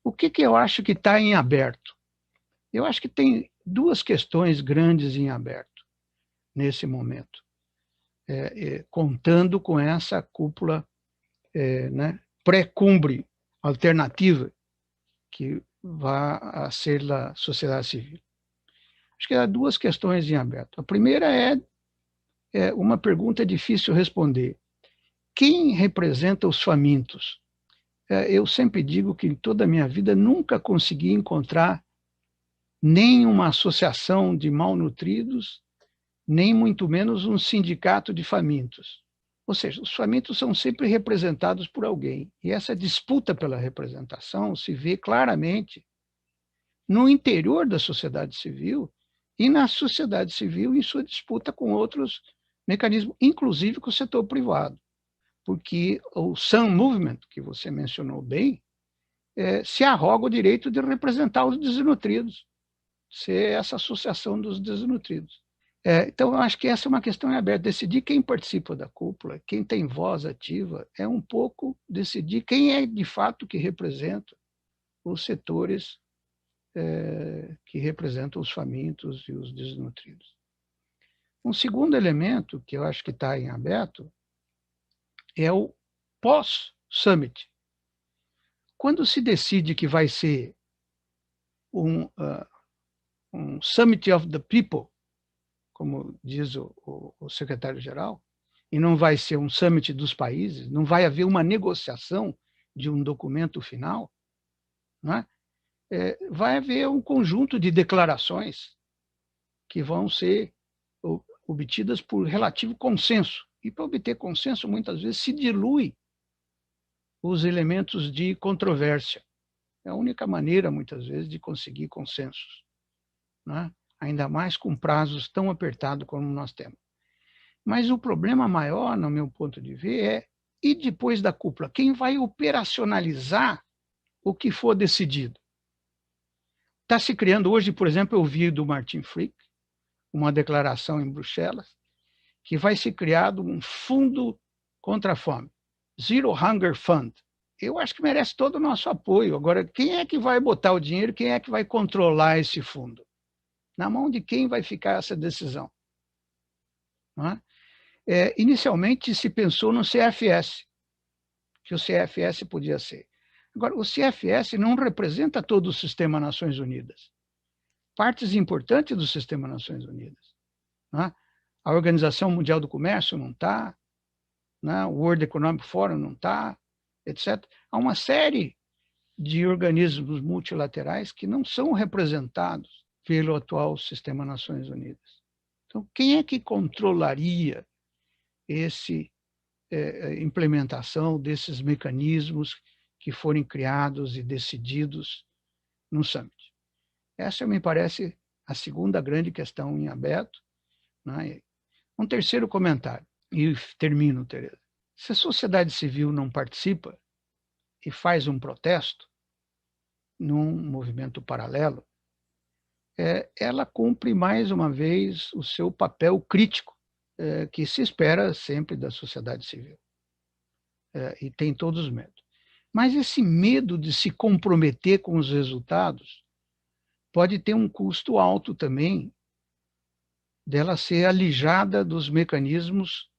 [SPEAKER 3] O que eu acho que está em aberto? Eu acho que tem duas questões grandes em aberto nesse momento, contando com essa cúpula pré-cumbre alternativa que vai ser a sociedade civil. Acho que há duas questões em aberto. A primeira é uma pergunta difícil de responder. Quem representa os famintos? Eu sempre digo que em toda a minha vida nunca consegui encontrar nem uma associação de malnutridos, nem muito menos um sindicato de famintos. Ou seja, os famintos são sempre representados por alguém. E essa disputa pela representação se vê claramente no interior da sociedade civil e na sociedade civil em sua disputa com outros mecanismos, inclusive com o setor privado. Porque o Sun Movement, que você mencionou bem, se arroga o direito de representar os desnutridos, ser essa associação dos desnutridos. Então, eu acho que essa é uma questão aberta. Decidir quem participa da cúpula, quem tem voz ativa, é um pouco decidir quem é, de fato, que representa os setores que representam os famintos e os desnutridos. Um segundo elemento que eu acho que está em aberto é o pós-summit. Quando se decide que vai ser um Summit of the People, como diz o secretário-geral, e não vai ser um summit dos países, não vai haver uma negociação de um documento final, não é? Vai haver um conjunto de declarações que vão ser obtidas por relativo consenso. E para obter consenso, muitas vezes, se dilui os elementos de controvérsia. É a única maneira, muitas vezes, de conseguir consensos, não é? Ainda mais com prazos tão apertados como nós temos. Mas o problema maior, no meu ponto de ver, e depois da cúpula, quem vai operacionalizar o que for decidido? Está se criando hoje, por exemplo, eu vi do Martin Frick, uma declaração em Bruxelas, que vai ser criado um fundo contra a fome, Zero Hunger Fund. Eu acho que merece todo o nosso apoio. Agora, quem é que vai botar o dinheiro, quem é que vai controlar esse fundo? Na mão de quem vai ficar essa decisão? Não é? Inicialmente se pensou no CFS, que o CFS podia ser. Agora, o CFS não representa todo o sistema Nações Unidas. Partes importantes do sistema Nações Unidas. Não é? A Organização Mundial do Comércio não está, né? O World Economic Forum não está, etc. Há uma série de organismos multilaterais que não são representados pelo atual sistema Nações Unidas. Então, quem é que controlaria esse implementação desses mecanismos que forem criados e decididos no Summit? Essa me parece a segunda grande questão em aberto, né? Um terceiro comentário, e termino, Tereza. Se a sociedade civil não participa e faz um protesto num movimento paralelo, ela cumpre mais uma vez o seu papel crítico, que se espera sempre da sociedade civil, e tem todos os métodos. Mas esse medo de se comprometer com os resultados pode ter um custo alto também dela ser alijada dos mecanismos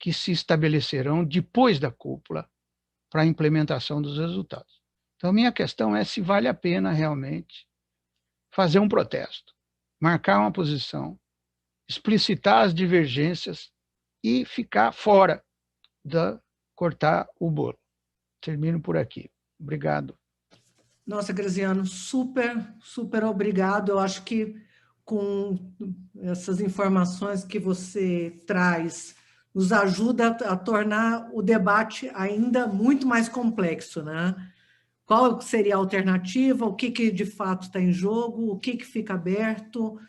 [SPEAKER 3] que se estabelecerão depois da cúpula para a implementação dos resultados. Então, minha questão é se vale a pena realmente fazer um protesto, marcar uma posição, explicitar as divergências e ficar fora da cortar o bolo. Termino por aqui. Obrigado.
[SPEAKER 1] Nossa, Graziano, super obrigado. Eu acho que com essas informações que você traz, nos ajuda a tornar o debate ainda muito mais complexo, né? Qual seria a alternativa? O que de fato está em jogo? O que fica aberto?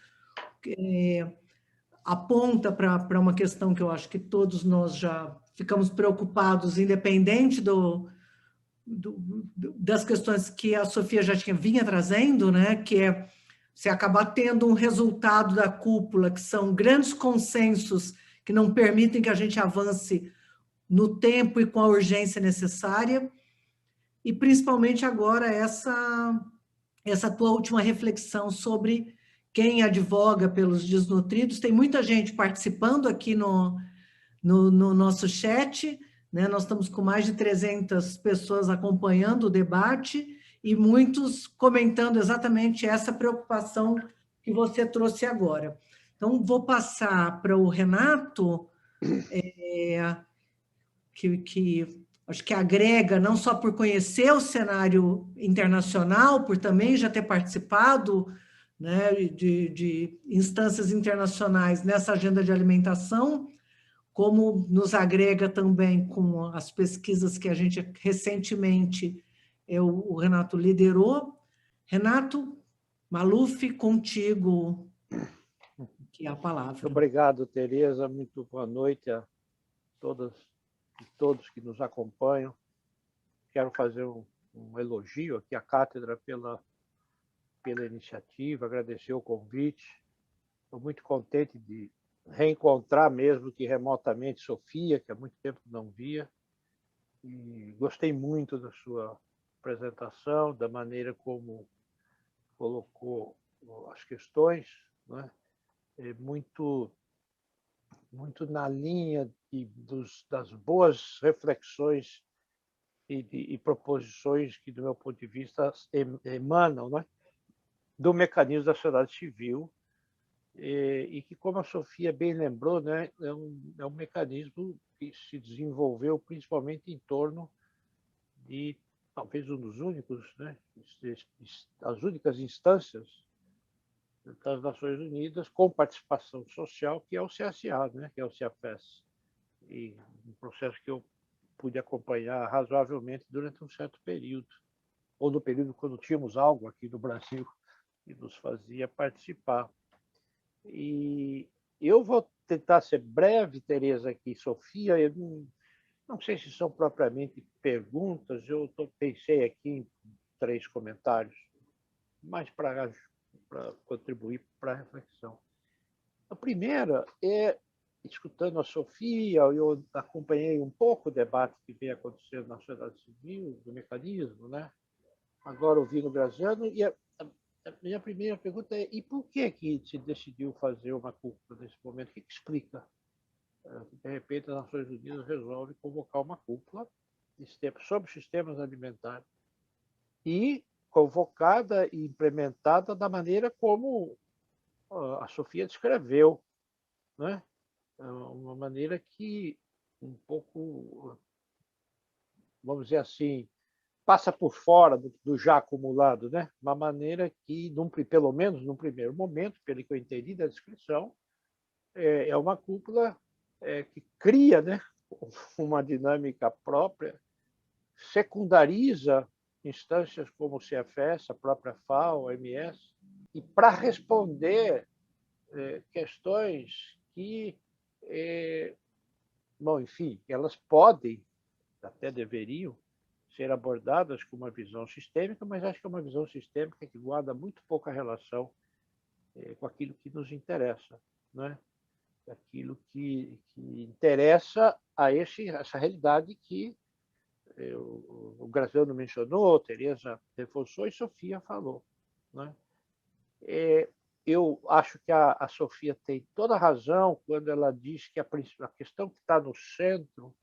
[SPEAKER 1] Aponta para uma questão que eu acho que todos nós já ficamos preocupados, independente das questões que a Sofia já vinha trazendo, né? Que é se acabar tendo um resultado da cúpula, que são grandes consensos que não permitem que a gente avance no tempo e com a urgência necessária, e principalmente agora essa tua última reflexão sobre quem advoga pelos desnutridos. Tem muita gente participando aqui no nosso chat, né? Nós estamos com mais de 300 pessoas acompanhando o debate e muitos comentando exatamente essa preocupação que você trouxe agora. Então, vou passar para o Renato, que acho que agrega, não só por conhecer o cenário internacional, por também já ter participado, né, de instâncias internacionais nessa agenda de alimentação, como nos agrega também com as pesquisas que a gente recentemente, o Renato liderou. Renato Maluf, contigo, que é a palavra.
[SPEAKER 4] Muito obrigado, Tereza. Muito boa noite a todas e todos que nos acompanham. Quero fazer um elogio aqui à cátedra pela iniciativa, agradecer o convite. Estou muito contente de reencontrar, mesmo que remotamente, Sofia, que há muito tempo não via. E gostei muito da sua apresentação, da maneira como colocou as questões, né? Muito na linha das boas reflexões e proposições que, do meu ponto de vista, emanam, né, do mecanismo da sociedade civil, e que, como a Sofia bem lembrou, né, é um mecanismo que se desenvolveu principalmente em torno de, talvez, um dos únicos, né, as únicas instâncias das Nações Unidas com participação social, que é o CSA, né, que é o CIAPES, e um processo que eu pude acompanhar razoavelmente durante um certo período, ou no período quando tínhamos algo aqui no Brasil que nos fazia participar. E eu vou tentar ser breve, Tereza, aqui, Sofia. Eu não sei se são propriamente perguntas, eu pensei aqui em 3 comentários, mais para contribuir para a reflexão. A primeira é, escutando a Sofia, eu acompanhei um pouco o debate que vem acontecendo na sociedade civil, do mecanismo, né? Agora ouvindo o Graziano, e a minha primeira pergunta é: e por que se decidiu fazer uma cúpula nesse momento? O que explica? De repente, as Nações Unidas resolve convocar uma cúpula nesse tempo sobre sistemas alimentares e convocada e implementada da maneira como a Sofia descreveu, né? Uma maneira que um pouco, vamos dizer assim, passa por fora do já acumulado, né? Uma maneira que, pelo menos num primeiro momento, pelo que eu entendi da descrição, é uma cúpula que cria, né, uma dinâmica própria, secundariza instâncias como o CFS, a própria FAO, a OMS, e para responder questões que, bom, enfim, elas podem, até deveriam, ser abordadas com uma visão sistêmica, mas acho que é uma visão sistêmica que guarda muito pouca relação com aquilo que nos interessa, né? Aquilo que interessa a essa realidade que o Graziano mencionou, Tereza reforçou e Sofia falou, né? Eu acho que a Sofia tem toda a razão quando ela diz que a questão que está no centro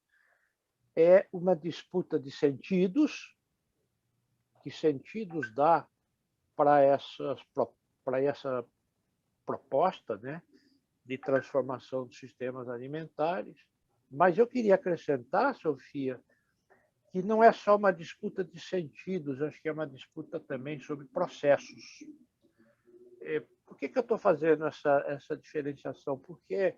[SPEAKER 4] é uma disputa de sentidos. Que sentidos dá para essa proposta, né, de transformação dos sistemas alimentares? Mas eu queria acrescentar, Sofia, que não é só uma disputa de sentidos, acho que é uma disputa também sobre processos. Por que eu estou fazendo essa diferenciação? Porque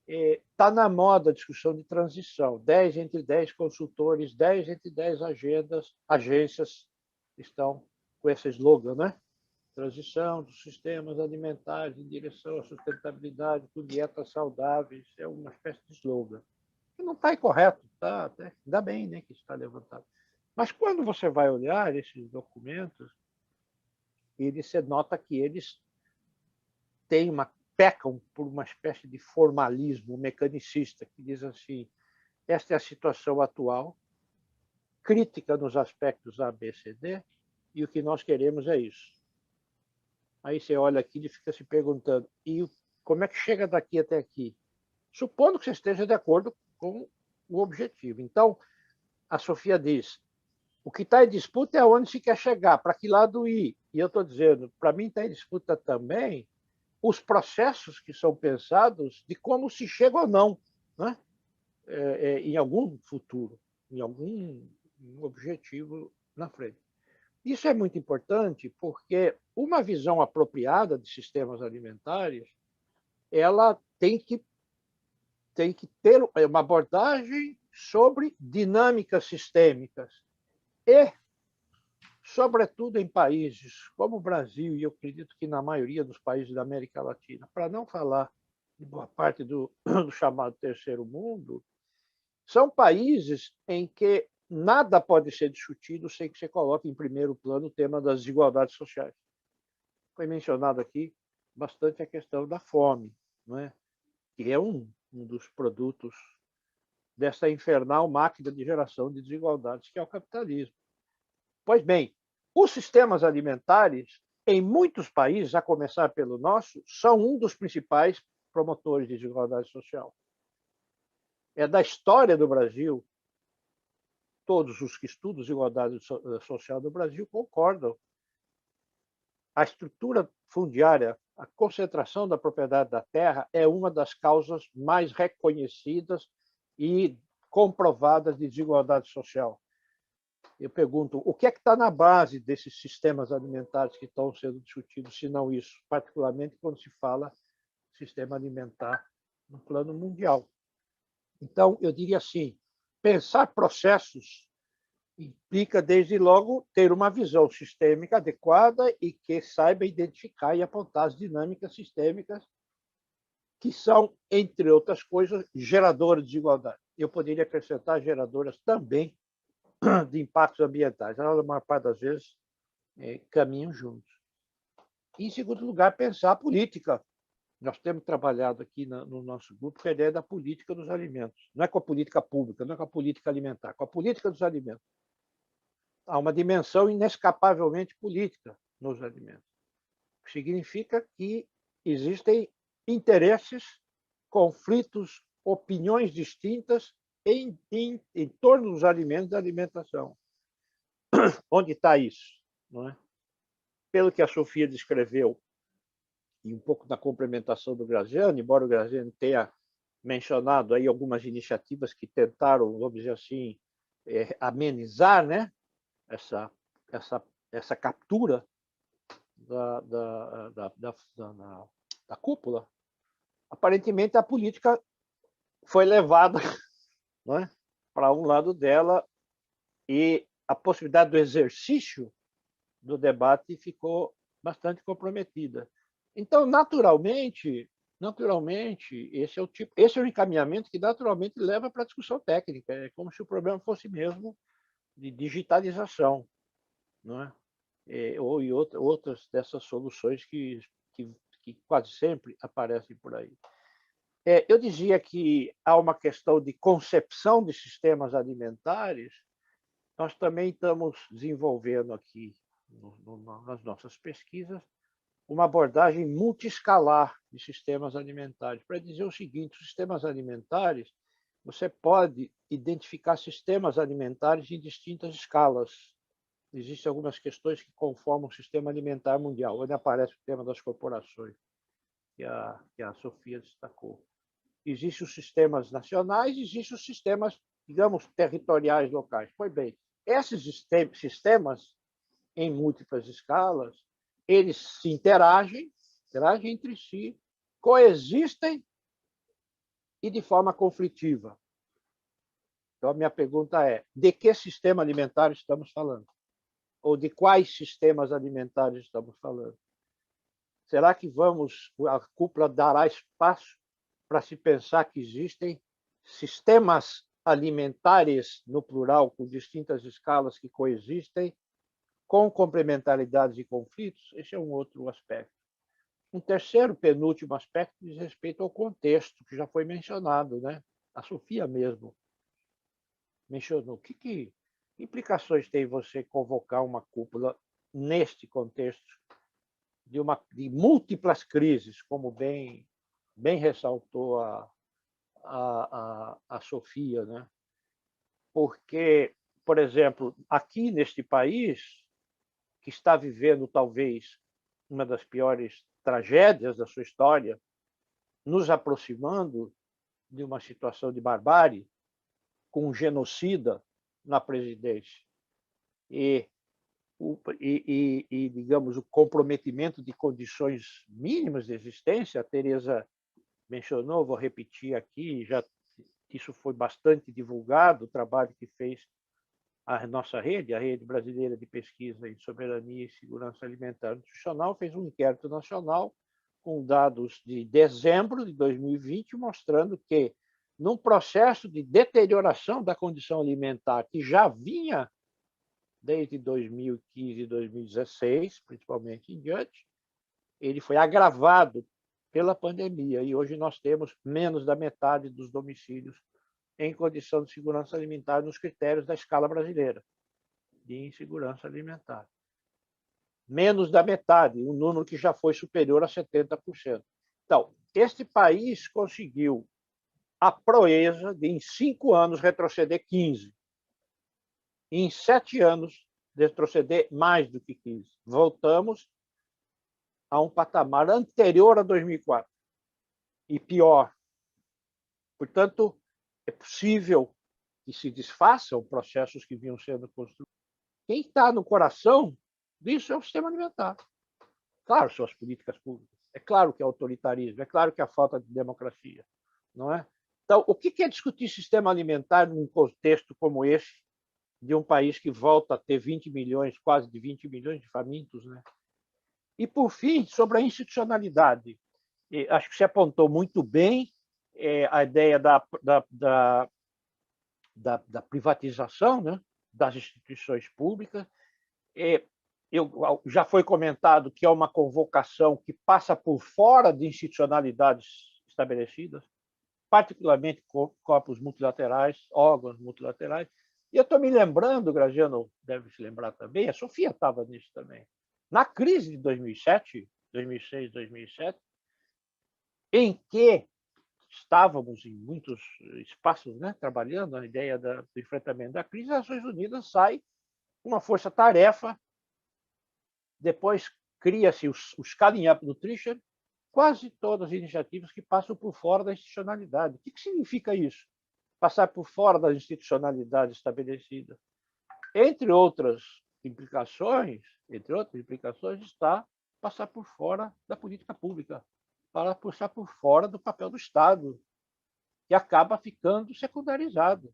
[SPEAKER 4] está na moda a discussão de transição. 10 entre 10 consultores, 10 entre 10 agências estão com esse slogan, né? Transição dos sistemas alimentares em direção à sustentabilidade, com dietas saudáveis, é uma espécie de slogan. Que não está incorreto, tá? Ainda bem, né, que isso está levantado. Mas quando você vai olhar esses documentos, você nota que eles pecam por uma espécie de formalismo mecanicista, que diz assim: esta é a situação atual, crítica nos aspectos A, B, C, D, e o que nós queremos é isso. Aí você olha aqui e fica se perguntando, e como é que chega daqui até aqui? Supondo que você esteja de acordo com o objetivo. Então, a Sofia diz, o que está em disputa é onde se quer chegar, para que lado ir. E eu estou dizendo, para mim está em disputa também os processos que são pensados de como se chega ou não, né? Em algum futuro, em algum objetivo na frente. Isso é muito importante porque uma visão apropriada de sistemas alimentares, ela tem que ter uma abordagem sobre dinâmicas sistêmicas e, sobretudo em países como o Brasil, e eu acredito que na maioria dos países da América Latina, para não falar de boa parte do chamado terceiro mundo, são países em que nada pode ser discutido sem que você coloque em primeiro plano o tema das desigualdades sociais. Foi mencionado aqui bastante a questão da fome, não é? Que é um dos produtos dessa infernal máquina de geração de desigualdades que é o capitalismo. Pois bem, os sistemas alimentares, em muitos países, a começar pelo nosso, são um dos principais promotores de desigualdade social. É da história do Brasil, todos os que estudam desigualdade social do Brasil concordam. A estrutura fundiária, a concentração da propriedade da terra é uma das causas mais reconhecidas e comprovadas de desigualdade social. Eu pergunto, o que é que está na base desses sistemas alimentares que estão sendo discutidos, se não isso, particularmente quando se fala sistema alimentar no plano mundial? Então, eu diria assim, pensar processos implica, desde logo, ter uma visão sistêmica adequada e que saiba identificar e apontar as dinâmicas sistêmicas que são, entre outras coisas, geradoras de desigualdade. Eu poderia acrescentar geradoras também de impactos ambientais. Na maior parte das vezes, caminham juntos. E, em segundo lugar, pensar a política. Nós temos trabalhado aqui no nosso grupo com a ideia da política dos alimentos. Não é com a política pública, não é com a política alimentar, com a política dos alimentos. Há uma dimensão inescapavelmente política nos alimentos. O que significa que existem interesses, conflitos, opiniões distintas em torno dos alimentos e da alimentação. Onde está isso? Não é? Pelo que a Sofia descreveu, e um pouco da complementação do Graziano, embora o Graziano tenha mencionado aí algumas iniciativas que tentaram, vamos dizer assim, amenizar, né, essa captura da cúpula. Aparentemente, a política foi levada, né, para um lado dela e a possibilidade do exercício do debate ficou bastante comprometida. Então, naturalmente, esse é o encaminhamento que naturalmente leva para a discussão técnica. É como se o problema fosse mesmo de digitalização, não é? Ou outras dessas soluções que quase sempre aparecem por aí. Eu dizia que há uma questão de concepção de sistemas alimentares. Nós também estamos desenvolvendo aqui, nas nossas pesquisas, uma abordagem multiescalar de sistemas alimentares, para dizer o seguinte: os sistemas alimentares, você pode identificar sistemas alimentares em distintas escalas. Existem algumas questões que conformam o sistema alimentar mundial, onde aparece o tema das corporações, que a Sofia destacou. Existem os sistemas nacionais, existem os sistemas, digamos, territoriais locais. Pois bem, esses sistemas, em múltiplas escalas, eles se interagem entre si, coexistem e de forma conflitiva. Então, a minha pergunta é: de que sistema alimentar estamos falando? Ou de quais sistemas alimentares estamos falando? Será que a cúpula dará espaço para se pensar que existem sistemas alimentares, no plural, com distintas escalas que coexistem, com complementaridades e conflitos? Esse é um outro aspecto. Um terceiro, penúltimo aspecto diz respeito ao contexto, que já foi mencionado, né? A Sofia mesmo mencionou. Que implicações tem você convocar uma cúpula neste contexto de múltiplas crises, como bem ressaltou a Sofia, né? Porque, por exemplo, aqui neste país, que está vivendo talvez uma das piores tragédias da sua história, nos aproximando de uma situação de barbárie, com um genocida na presidência e digamos, o comprometimento de condições mínimas de existência. A Tereza mencionou, vou repetir aqui, isso foi bastante divulgado, o trabalho que fez a nossa rede, a Rede Brasileira de Pesquisa em Soberania e Segurança Alimentar e Nutricional, fez um inquérito nacional com dados de dezembro de 2020, mostrando que, num processo de deterioração da condição alimentar que já vinha desde 2015 e 2016, principalmente em diante, ele foi agravado pela pandemia, e hoje nós temos menos da metade dos domicílios em condição de segurança alimentar nos critérios da escala brasileira de insegurança alimentar. Menos da metade, um número que já foi superior a 70%. Então, este país conseguiu a proeza de, em 5 anos, retroceder 15. E em 7 anos, retroceder mais do que 15. Voltamos a um patamar anterior a 2004. E pior. Portanto, é possível que se desfaçam processos que vinham sendo construídos. Quem está no coração disso é o sistema alimentar. Claro, são as políticas públicas. É claro que é autoritarismo. É claro que é a falta de democracia. Não é? Então, o que é discutir sistema alimentar num contexto como esse, de um país que volta a ter 20 milhões, quase de 20 milhões de famintos, né? E, por fim, sobre a institucionalidade. Acho que se apontou muito bem a ideia da privatização, né, das instituições públicas. Já foi comentado que é uma convocação que passa por fora de institucionalidades estabelecidas, particularmente corpos multilaterais, órgãos multilaterais. E eu estou me lembrando, Graziano deve se lembrar também, a Sofia estava nisso também, na crise de 2007, 2006, 2007, em que estávamos em muitos espaços, né, trabalhando a ideia do enfrentamento da crise, as Nações Unidas sai uma força-tarefa, depois cria-se os Scaling Up Nutrition, quase todas as iniciativas que passam por fora da institucionalidade. O que significa isso? Passar por fora da institucionalidade estabelecida. Entre outras implicações, está passar por fora da política pública, para passar por fora do papel do Estado, que acaba ficando secundarizado.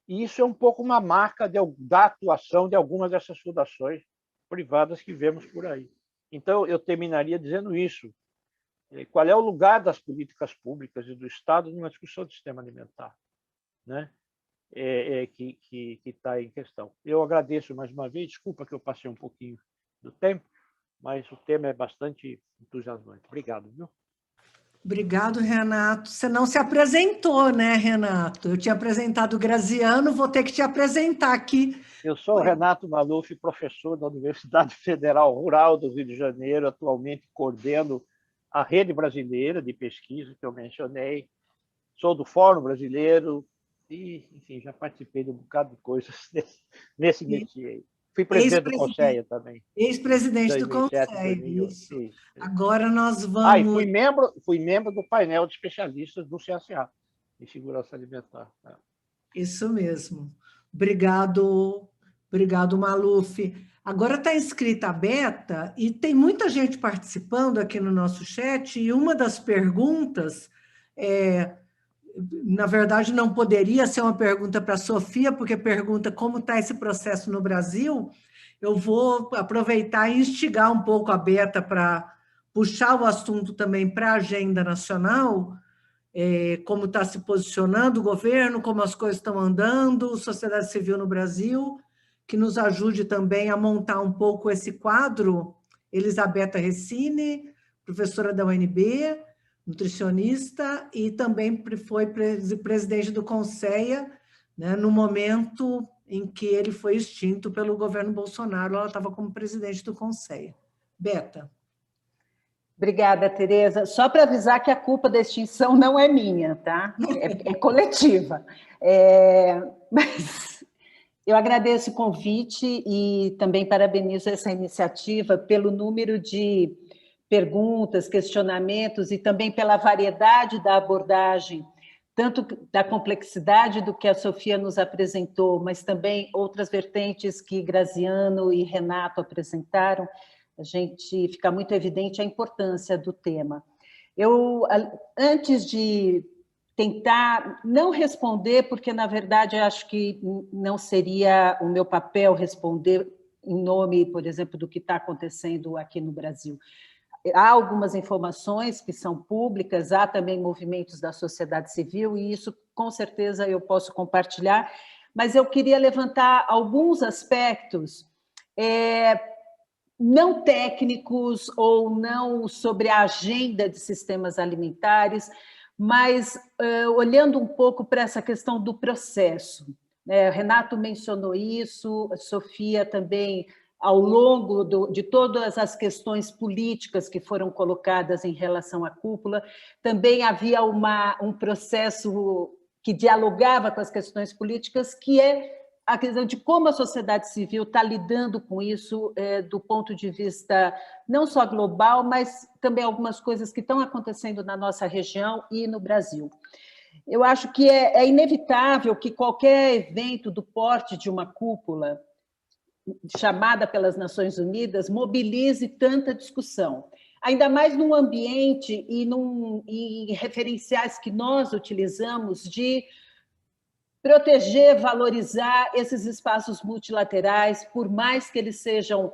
[SPEAKER 4] E isso é um pouco uma marca da atuação de algumas dessas fundações privadas que vemos por aí. Então, eu terminaria dizendo isso. Qual é o lugar das políticas públicas e do Estado numa discussão do sistema alimentar, né? Que está em questão. Eu agradeço mais uma vez, desculpa que eu passei um pouquinho do tempo, mas o tema é bastante entusiasmante. Obrigado, viu?
[SPEAKER 1] Obrigado, Renato. Você não se apresentou, né, Renato? Eu tinha apresentado o Graziano, vou ter que te apresentar aqui.
[SPEAKER 4] Eu sou o Renato Maluf, professor da Universidade Federal Rural do Rio de Janeiro, atualmente coordeno a rede brasileira de pesquisa que eu mencionei, sou do Fórum Brasileiro e, enfim, já participei de um bocado de coisas nesse métier aí. Fui presidente do Conselho também.
[SPEAKER 1] Ex-presidente do Conselho, isso. Agora nós vamos...
[SPEAKER 4] E fui membro do painel de especialistas do CSA, em segurança alimentar.
[SPEAKER 1] Isso mesmo. Obrigado, Maluf. Agora está inscrita a Beta e tem muita gente participando aqui no nosso chat, e uma das perguntas, na verdade, não poderia ser uma pergunta para a Sofia, porque pergunta como está esse processo no Brasil. Eu vou aproveitar e instigar um pouco a Beta para puxar o assunto também para a agenda nacional, como está se posicionando o governo, como as coisas estão andando, sociedade civil no Brasil, que nos ajude também a montar um pouco esse quadro. Elisabetta Recine, professora da UNB, nutricionista, e também foi presidente do Conselho, né, no momento em que ele foi extinto pelo governo Bolsonaro, ela estava como presidente do Conselho. Beta.
[SPEAKER 5] Obrigada, Tereza. Só para avisar que a culpa da extinção não é minha, tá? É coletiva. Mas eu agradeço o convite e também parabenizo essa iniciativa pelo número de perguntas, questionamentos e também pela variedade da abordagem, tanto da complexidade do que a Sofia nos apresentou, mas também outras vertentes que Graziano e Renato apresentaram. A gente fica muito evidente a importância do tema. Eu, antes de tentar não responder, porque, na verdade, acho que não seria o meu papel responder em nome, por exemplo, do que está acontecendo aqui no Brasil. Há algumas informações que são públicas, há também movimentos da sociedade civil, e isso, com certeza, eu posso compartilhar, mas eu queria levantar alguns aspectos não técnicos ou não sobre a agenda de sistemas alimentares, mas olhando um pouco para essa questão do processo. Renato mencionou isso, a Sofia também, ao longo de todas as questões políticas que foram colocadas em relação à cúpula, também havia um processo que dialogava com as questões políticas, que é a questão de como a sociedade civil está lidando com isso do ponto de vista não só global, mas também algumas coisas que estão acontecendo na nossa região e no Brasil. Eu acho que é inevitável que qualquer evento do porte de uma cúpula, chamada pelas Nações Unidas, mobilize tanta discussão. Ainda mais num ambiente e em referenciais que nós utilizamos de proteger, valorizar esses espaços multilaterais, por mais que eles sejam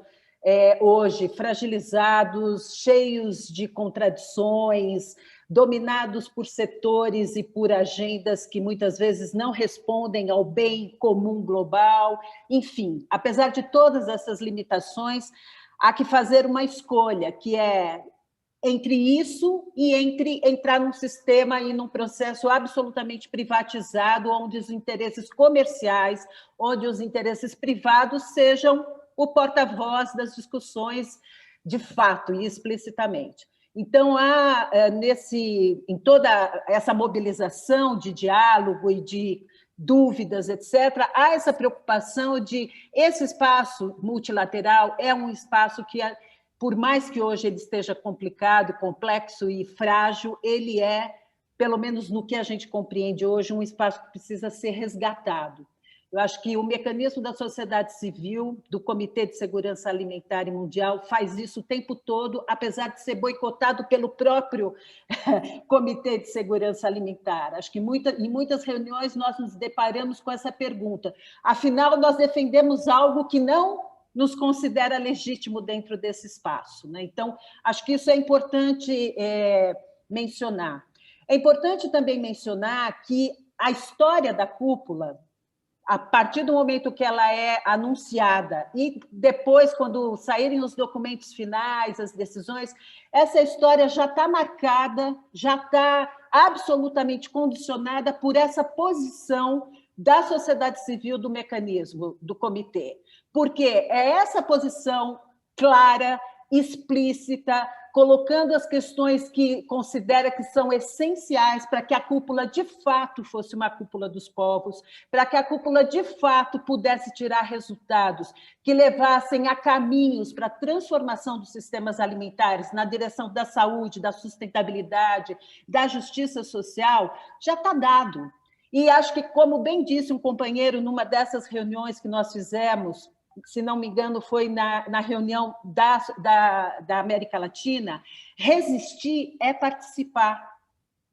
[SPEAKER 5] hoje fragilizados, cheios de contradições, dominados por setores e por agendas que muitas vezes não respondem ao bem comum global. Enfim, apesar de todas essas limitações, há que fazer uma escolha, que é entre isso e entre entrar num sistema e num processo absolutamente privatizado, onde os interesses comerciais, onde os interesses privados sejam o porta-voz das discussões de fato e explicitamente. Então, há em toda essa mobilização de diálogo e de dúvidas, etc., há essa preocupação de esse espaço multilateral é um espaço por mais que hoje ele esteja complicado, complexo e frágil, ele é, pelo menos no que a gente compreende hoje, um espaço que precisa ser resgatado. Eu acho que o mecanismo da sociedade civil, do Comitê de Segurança Alimentar e Mundial, faz isso o tempo todo, apesar de ser boicotado pelo próprio Comitê de Segurança Alimentar. Acho que em muitas reuniões nós nos deparamos com essa pergunta. Afinal, nós defendemos algo que não nos considera legítimo dentro desse espaço, né? Então, acho que isso é importante mencionar. É importante também mencionar que a história da cúpula, a partir do momento que ela é anunciada e depois, quando saírem os documentos finais, as decisões, essa história já está marcada, já está absolutamente condicionada por essa posição da sociedade civil do mecanismo, do comitê. Porque é essa posição clara, explícita, colocando as questões que considera que são essenciais para que a cúpula, de fato, fosse uma cúpula dos povos, para que a cúpula, de fato, pudesse tirar resultados que levassem a caminhos para a transformação dos sistemas alimentares na direção da saúde, da sustentabilidade, da justiça social, já está dado. E acho que, como bem disse um companheiro numa dessas reuniões que nós fizemos, se não me engano, foi na reunião da América Latina, resistir é participar.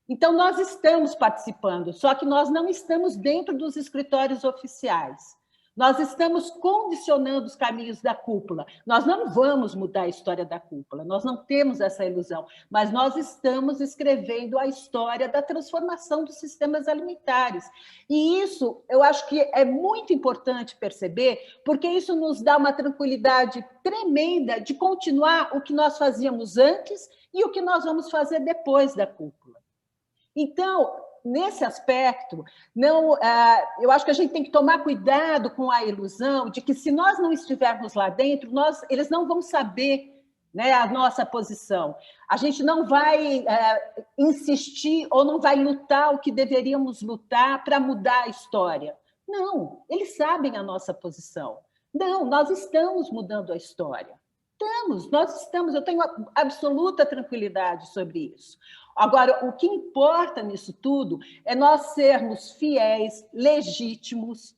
[SPEAKER 5] Então, nós estamos participando, só que nós não estamos dentro dos escritórios oficiais. Nós estamos condicionando os caminhos da cúpula. Nós não vamos mudar a história da cúpula, nós não temos essa ilusão, mas nós estamos escrevendo a história da transformação dos sistemas alimentares. E isso, eu acho que é muito importante perceber, porque isso nos dá uma tranquilidade tremenda de continuar o que nós fazíamos antes e o que nós vamos fazer depois da cúpula. Então, nesse aspecto, eu acho que a gente tem que tomar cuidado com a ilusão de que, se nós não estivermos lá dentro, eles não vão saber, né, a nossa posição. A gente não vai insistir ou não vai lutar o que deveríamos lutar para mudar a história. Não, eles sabem a nossa posição. Não, nós estamos mudando a história. Nós estamos, eu tenho absoluta tranquilidade sobre isso. Agora, o que importa nisso tudo é nós sermos fiéis, legítimos,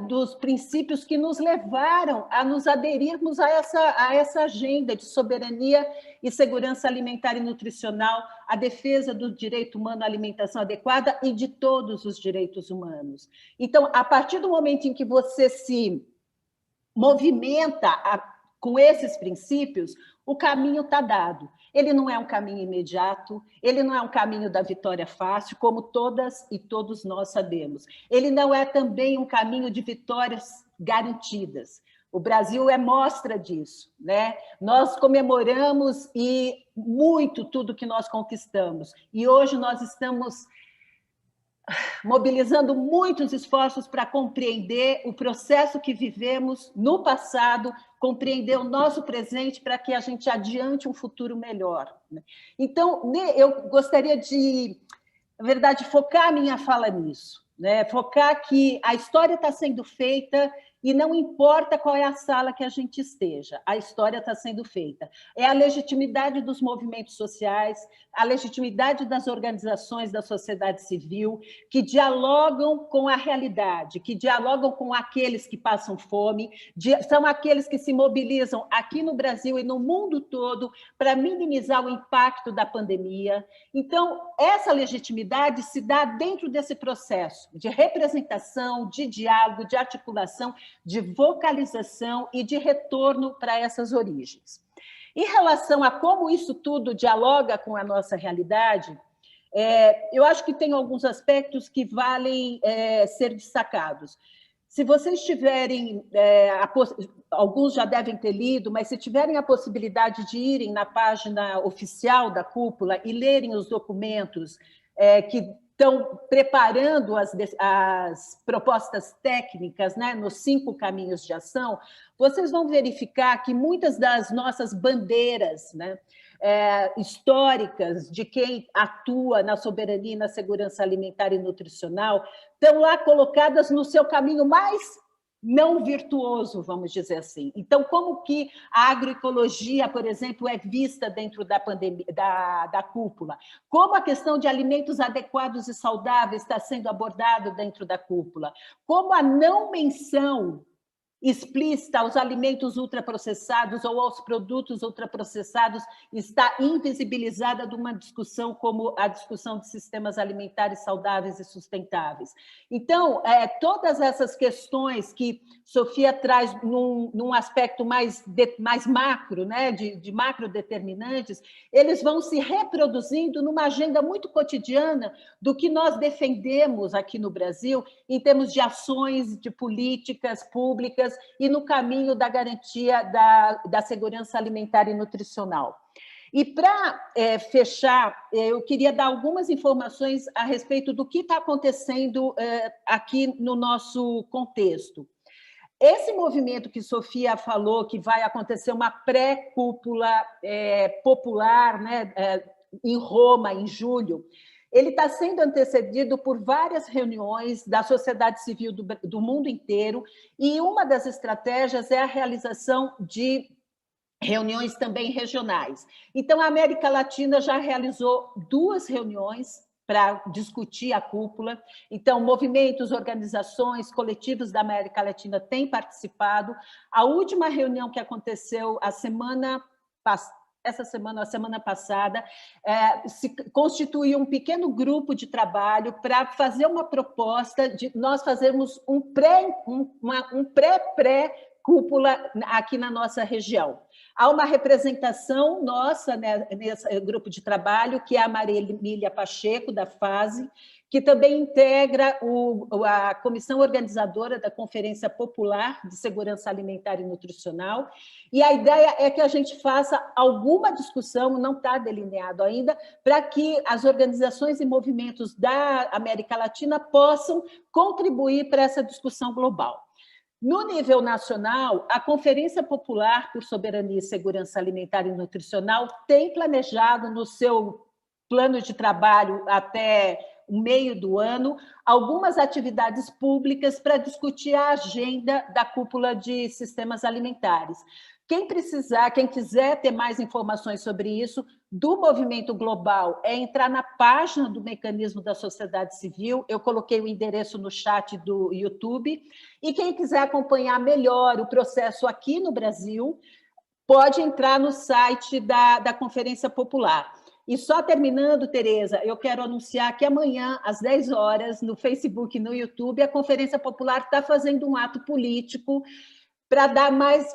[SPEAKER 5] dos princípios que nos levaram a nos aderirmos a essa agenda de soberania e segurança alimentar e nutricional, a defesa do direito humano à alimentação adequada e de todos os direitos humanos. Então, a partir do momento em que você se movimenta com esses princípios, o caminho está dado. Ele não é um caminho imediato, ele não é um caminho da vitória fácil, como todas e todos nós sabemos. Ele não é também um caminho de vitórias garantidas. O Brasil é mostra disso, né? Nós comemoramos muito tudo que nós conquistamos. E hoje nós estamos mobilizando muitos esforços para compreender o processo que vivemos no passado, compreender o nosso presente para que a gente adiante um futuro melhor. Então, eu gostaria de, na verdade, focar a minha fala nisso, né? Focar que a história está sendo feita e não importa qual é a sala que a gente esteja, a história está sendo feita. É a legitimidade dos movimentos sociais, a legitimidade das organizações da sociedade civil, que dialogam com a realidade, que dialogam com aqueles que passam fome, são aqueles que se mobilizam aqui no Brasil e no mundo todo para minimizar o impacto da pandemia. Então, essa legitimidade se dá dentro desse processo de representação, de diálogo, de articulação, de vocalização e de retorno para essas origens. Em relação a como isso tudo dialoga com a nossa realidade, eu acho que tem alguns aspectos que valem ser destacados. Se vocês tiverem, alguns já devem ter lido, mas se tiverem a possibilidade de irem na página oficial da cúpula e lerem os documentos que estão preparando as propostas técnicas, né, nos 5 caminhos de ação, vocês vão verificar que muitas das nossas bandeiras, né, históricas de quem atua na soberania e na segurança alimentar e nutricional estão lá colocadas no seu caminho mais não virtuoso, vamos dizer assim. Então, como que a agroecologia, por exemplo, é vista dentro da pandemia, da cúpula? Como a questão de alimentos adequados e saudáveis está sendo abordado dentro da cúpula? Como a não menção explícita aos alimentos ultraprocessados ou aos produtos ultraprocessados está invisibilizada de uma discussão como a discussão de sistemas alimentares saudáveis e sustentáveis. Então, todas essas questões que Sofia traz num aspecto mais macro, né, de macro determinantes, eles vão se reproduzindo numa agenda muito cotidiana do que nós defendemos aqui no Brasil em termos de ações, de políticas públicas e no caminho da garantia da segurança alimentar e nutricional. E para fechar, eu queria dar algumas informações a respeito do que está acontecendo aqui no nosso contexto. Esse movimento que Sofia falou, que vai acontecer uma pré-cúpula popular, né, em Roma, em julho, ele está sendo antecedido por várias reuniões da sociedade civil do mundo inteiro, e uma das estratégias é a realização de reuniões também regionais. Então, a América Latina já realizou 2 reuniões para discutir a cúpula. Então, movimentos, organizações, coletivos da América Latina têm participado. A última reunião que aconteceu a semana passada, se constituiu um pequeno grupo de trabalho para fazer uma proposta de nós fazermos um pré-cúpula aqui na nossa região. Há uma representação nossa, né, nesse grupo de trabalho, que é a Maria Emília Pacheco, da FASE, que também integra a comissão organizadora da Conferência Popular de Segurança Alimentar e Nutricional, e a ideia é que a gente faça alguma discussão, não está delineado ainda, para que as organizações e movimentos da América Latina possam contribuir para essa discussão global. No nível nacional, a Conferência Popular por Soberania e Segurança Alimentar e Nutricional tem planejado no seu plano de trabalho até o meio do ano algumas atividades públicas para discutir a agenda da cúpula de sistemas alimentares. Quem quiser ter mais informações sobre isso, do movimento global, é entrar na página do Mecanismo da Sociedade Civil. Eu coloquei o endereço no chat do YouTube. E quem quiser acompanhar melhor o processo aqui no Brasil, pode entrar no site da Conferência Popular. E só terminando, Tereza, eu quero anunciar que amanhã, às 10 horas, no Facebook e no YouTube, a Conferência Popular está fazendo um ato político para dar mais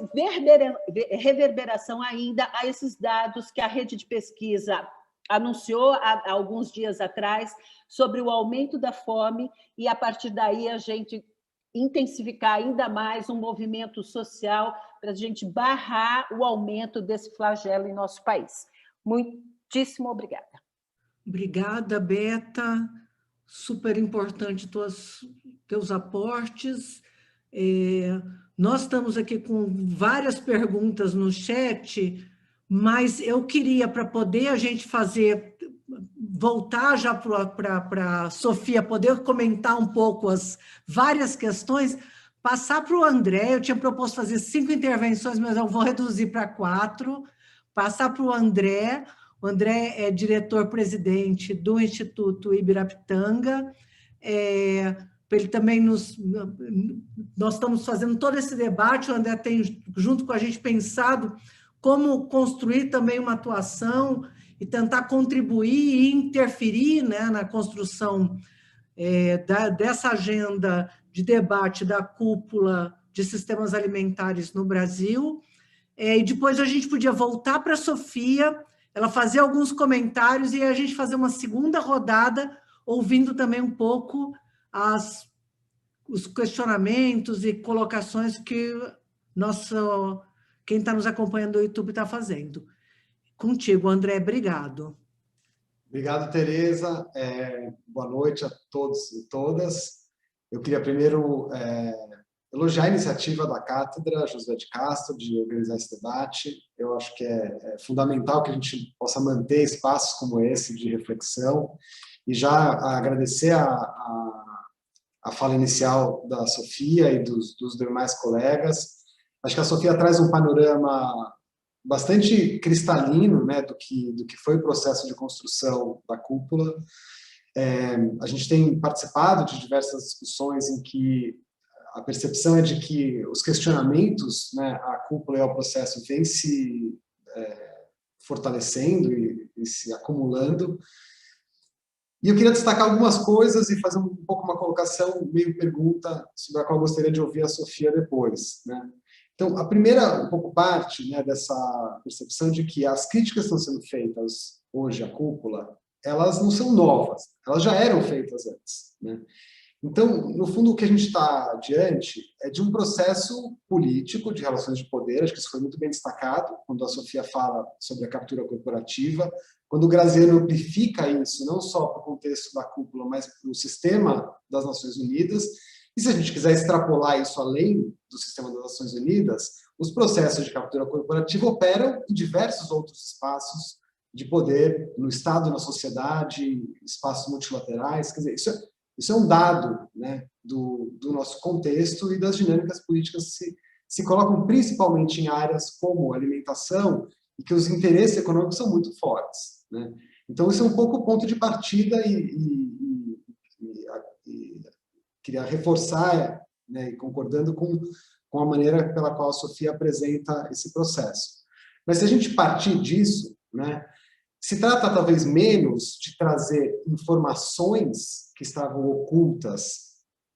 [SPEAKER 5] reverberação ainda a esses dados que a rede de pesquisa anunciou há alguns dias atrás sobre o aumento da fome, e a partir daí a gente intensificar ainda mais um movimento social para a gente barrar o aumento desse flagelo em nosso país. Muitíssimo obrigada.
[SPEAKER 1] Obrigada, Beta. Super importante teus aportes. Nós estamos aqui com várias perguntas no chat, mas eu queria, para poder a gente voltar já para a Sofia poder comentar um pouco as várias questões, passar para o André. Eu tinha proposto fazer 5 intervenções, mas eu vou reduzir para 4. Passar para o André. O André é diretor-presidente do Instituto Ibirapitanga. Ele também nós estamos fazendo todo esse debate. O André tem, junto com a gente, pensado como construir também uma atuação e tentar contribuir e interferir, né, na construção dessa agenda de debate da cúpula de sistemas alimentares no Brasil. E depois a gente podia voltar para a Sofia, ela fazer alguns comentários e a gente fazer uma segunda rodada, ouvindo também um pouco os questionamentos e colocações que quem está nos acompanhando no YouTube está fazendo. Contigo, André, obrigado.
[SPEAKER 6] Obrigado, Tereza. Boa noite a todos e todas. Eu queria primeiro elogiar a iniciativa da Cátedra Josué de Castro de organizar esse debate. Eu acho que é fundamental que a gente possa manter espaços como esse de reflexão, e já agradecer a fala inicial da Sofia e dos demais colegas. Acho que a Sofia traz um panorama bastante cristalino, né, do que foi o processo de construção da cúpula. A gente tem participado de diversas discussões em que a percepção é de que os questionamentos, né, à cúpula e ao processo vêm se fortalecendo e se acumulando. E eu queria destacar algumas coisas e fazer um pouco uma colocação, meio pergunta, sobre a qual eu gostaria de ouvir a Sofia depois, né? Então, a primeira, um pouco parte, né, dessa percepção de que as críticas que estão sendo feitas hoje à cúpula, elas não são novas, elas já eram feitas antes, né? Então, no fundo, o que a gente está diante é de um processo político de relações de poder, acho que isso foi muito bem destacado, quando a Sofia fala sobre a captura corporativa, quando o Graziano amplifica isso, não só para o contexto da cúpula, mas para o sistema das Nações Unidas. E se a gente quiser extrapolar isso além do sistema das Nações Unidas, os processos de captura corporativa operam em diversos outros espaços de poder, no Estado, na sociedade, espaços multilaterais. Quer dizer, isso é um dado, né, do nosso contexto e das dinâmicas políticas que se colocam principalmente em áreas como alimentação, e que os interesses econômicos são muito fortes, né? Então, isso é um pouco o ponto de partida e queria reforçar, né, e concordando com a maneira pela qual a Sofia apresenta esse processo. Mas se a gente partir disso, né, se trata talvez menos de trazer informações que estavam ocultas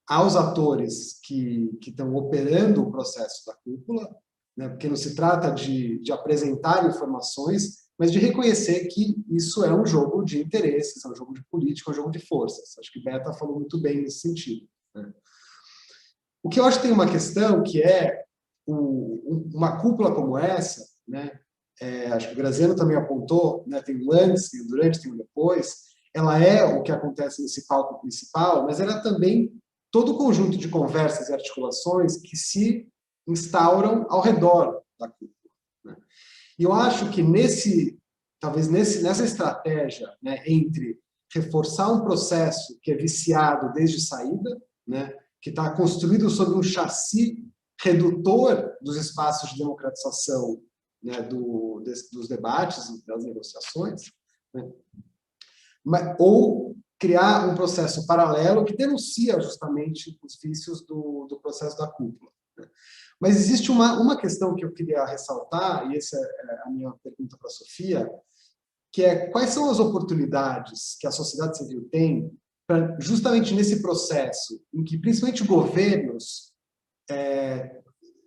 [SPEAKER 6] aos atores que estão operando o processo da cúpula, né, porque não se trata de apresentar informações, mas de reconhecer que isso é um jogo de interesses, é um jogo de política, é um jogo de forças. Acho que Beta falou muito bem nesse sentido, né? O que eu acho que tem uma questão que é uma cúpula como essa, né, acho que o Graziano também apontou, né, tem o antes, tem o durante, tem o depois, ela é o que acontece nesse palco principal, mas ela é também todo o conjunto de conversas e articulações que se instauram ao redor da cúpula, né? E eu acho que talvez nessa estratégia, né, entre reforçar um processo que é viciado desde saída, né, que está construído sobre um chassi redutor dos espaços de democratização, né, dos debates e das negociações, né, ou criar um processo paralelo que denuncia justamente os vícios do processo da cúpula, né? Mas existe uma questão que eu queria ressaltar, e essa é a minha pergunta para a Sofia, que é quais são as oportunidades que a sociedade civil tem para, justamente nesse processo, em que principalmente governos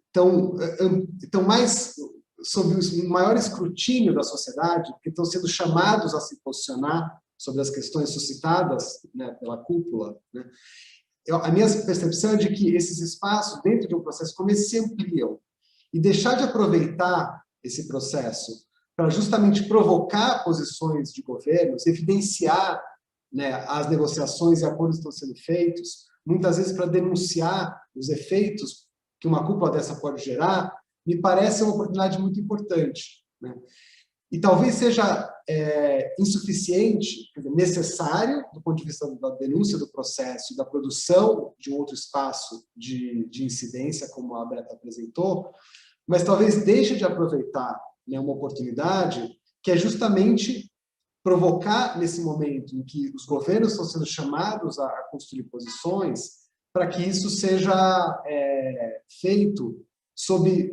[SPEAKER 6] estão mais sob o maior escrutínio da sociedade, porque estão sendo chamados a se posicionar sobre as questões suscitadas, né, pela cúpula, né? A minha percepção é de que esses espaços, dentro de um processo como esse, se ampliam. E deixar de aproveitar esse processo para justamente provocar posições de governos, evidenciar, né, as negociações e acordos que estão sendo feitos, muitas vezes para denunciar os efeitos que uma cúpula dessa pode gerar, me parece uma oportunidade muito importante, né? E talvez seja insuficiente, quer dizer, necessário, do ponto de vista da denúncia do processo e da produção de um outro espaço de incidência, como a Beta apresentou, mas talvez deixe de aproveitar, né, uma oportunidade que é justamente provocar, nesse momento em que os governos estão sendo chamados a construir posições, para que isso seja feito sob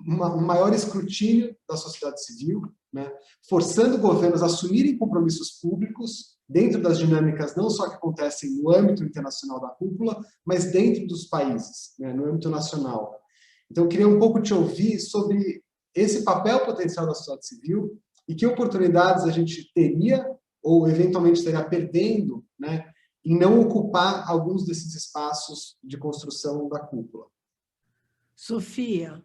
[SPEAKER 6] um maior escrutínio da sociedade civil, né, forçando governos a assumirem compromissos públicos dentro das dinâmicas não só que acontecem no âmbito internacional da cúpula, mas dentro dos países, né, no âmbito nacional. Então, eu queria um pouco te ouvir sobre esse papel potencial da sociedade civil e que oportunidades a gente teria ou eventualmente estaria perdendo, né, em não ocupar alguns desses espaços de construção da cúpula.
[SPEAKER 1] Sofia,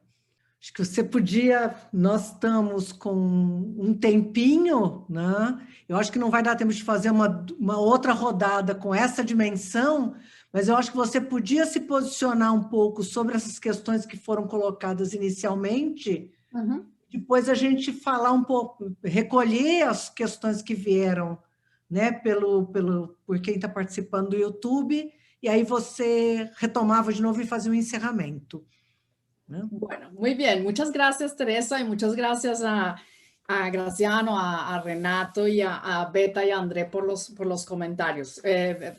[SPEAKER 1] acho que você podia, nós estamos com um tempinho, né? Eu acho que não vai dar tempo de fazer uma outra rodada com essa dimensão, mas eu acho que você podia se posicionar um pouco sobre essas questões que foram colocadas inicialmente, depois a gente falar um pouco, recolher as questões que vieram, né, por quem está participando do YouTube, e aí você retomava de novo e fazia um encerramento.
[SPEAKER 2] Bueno, muy bien. Muchas gracias, Teresa, y muchas gracias a Graciano, a Renato y a Beta y a André por los comentarios.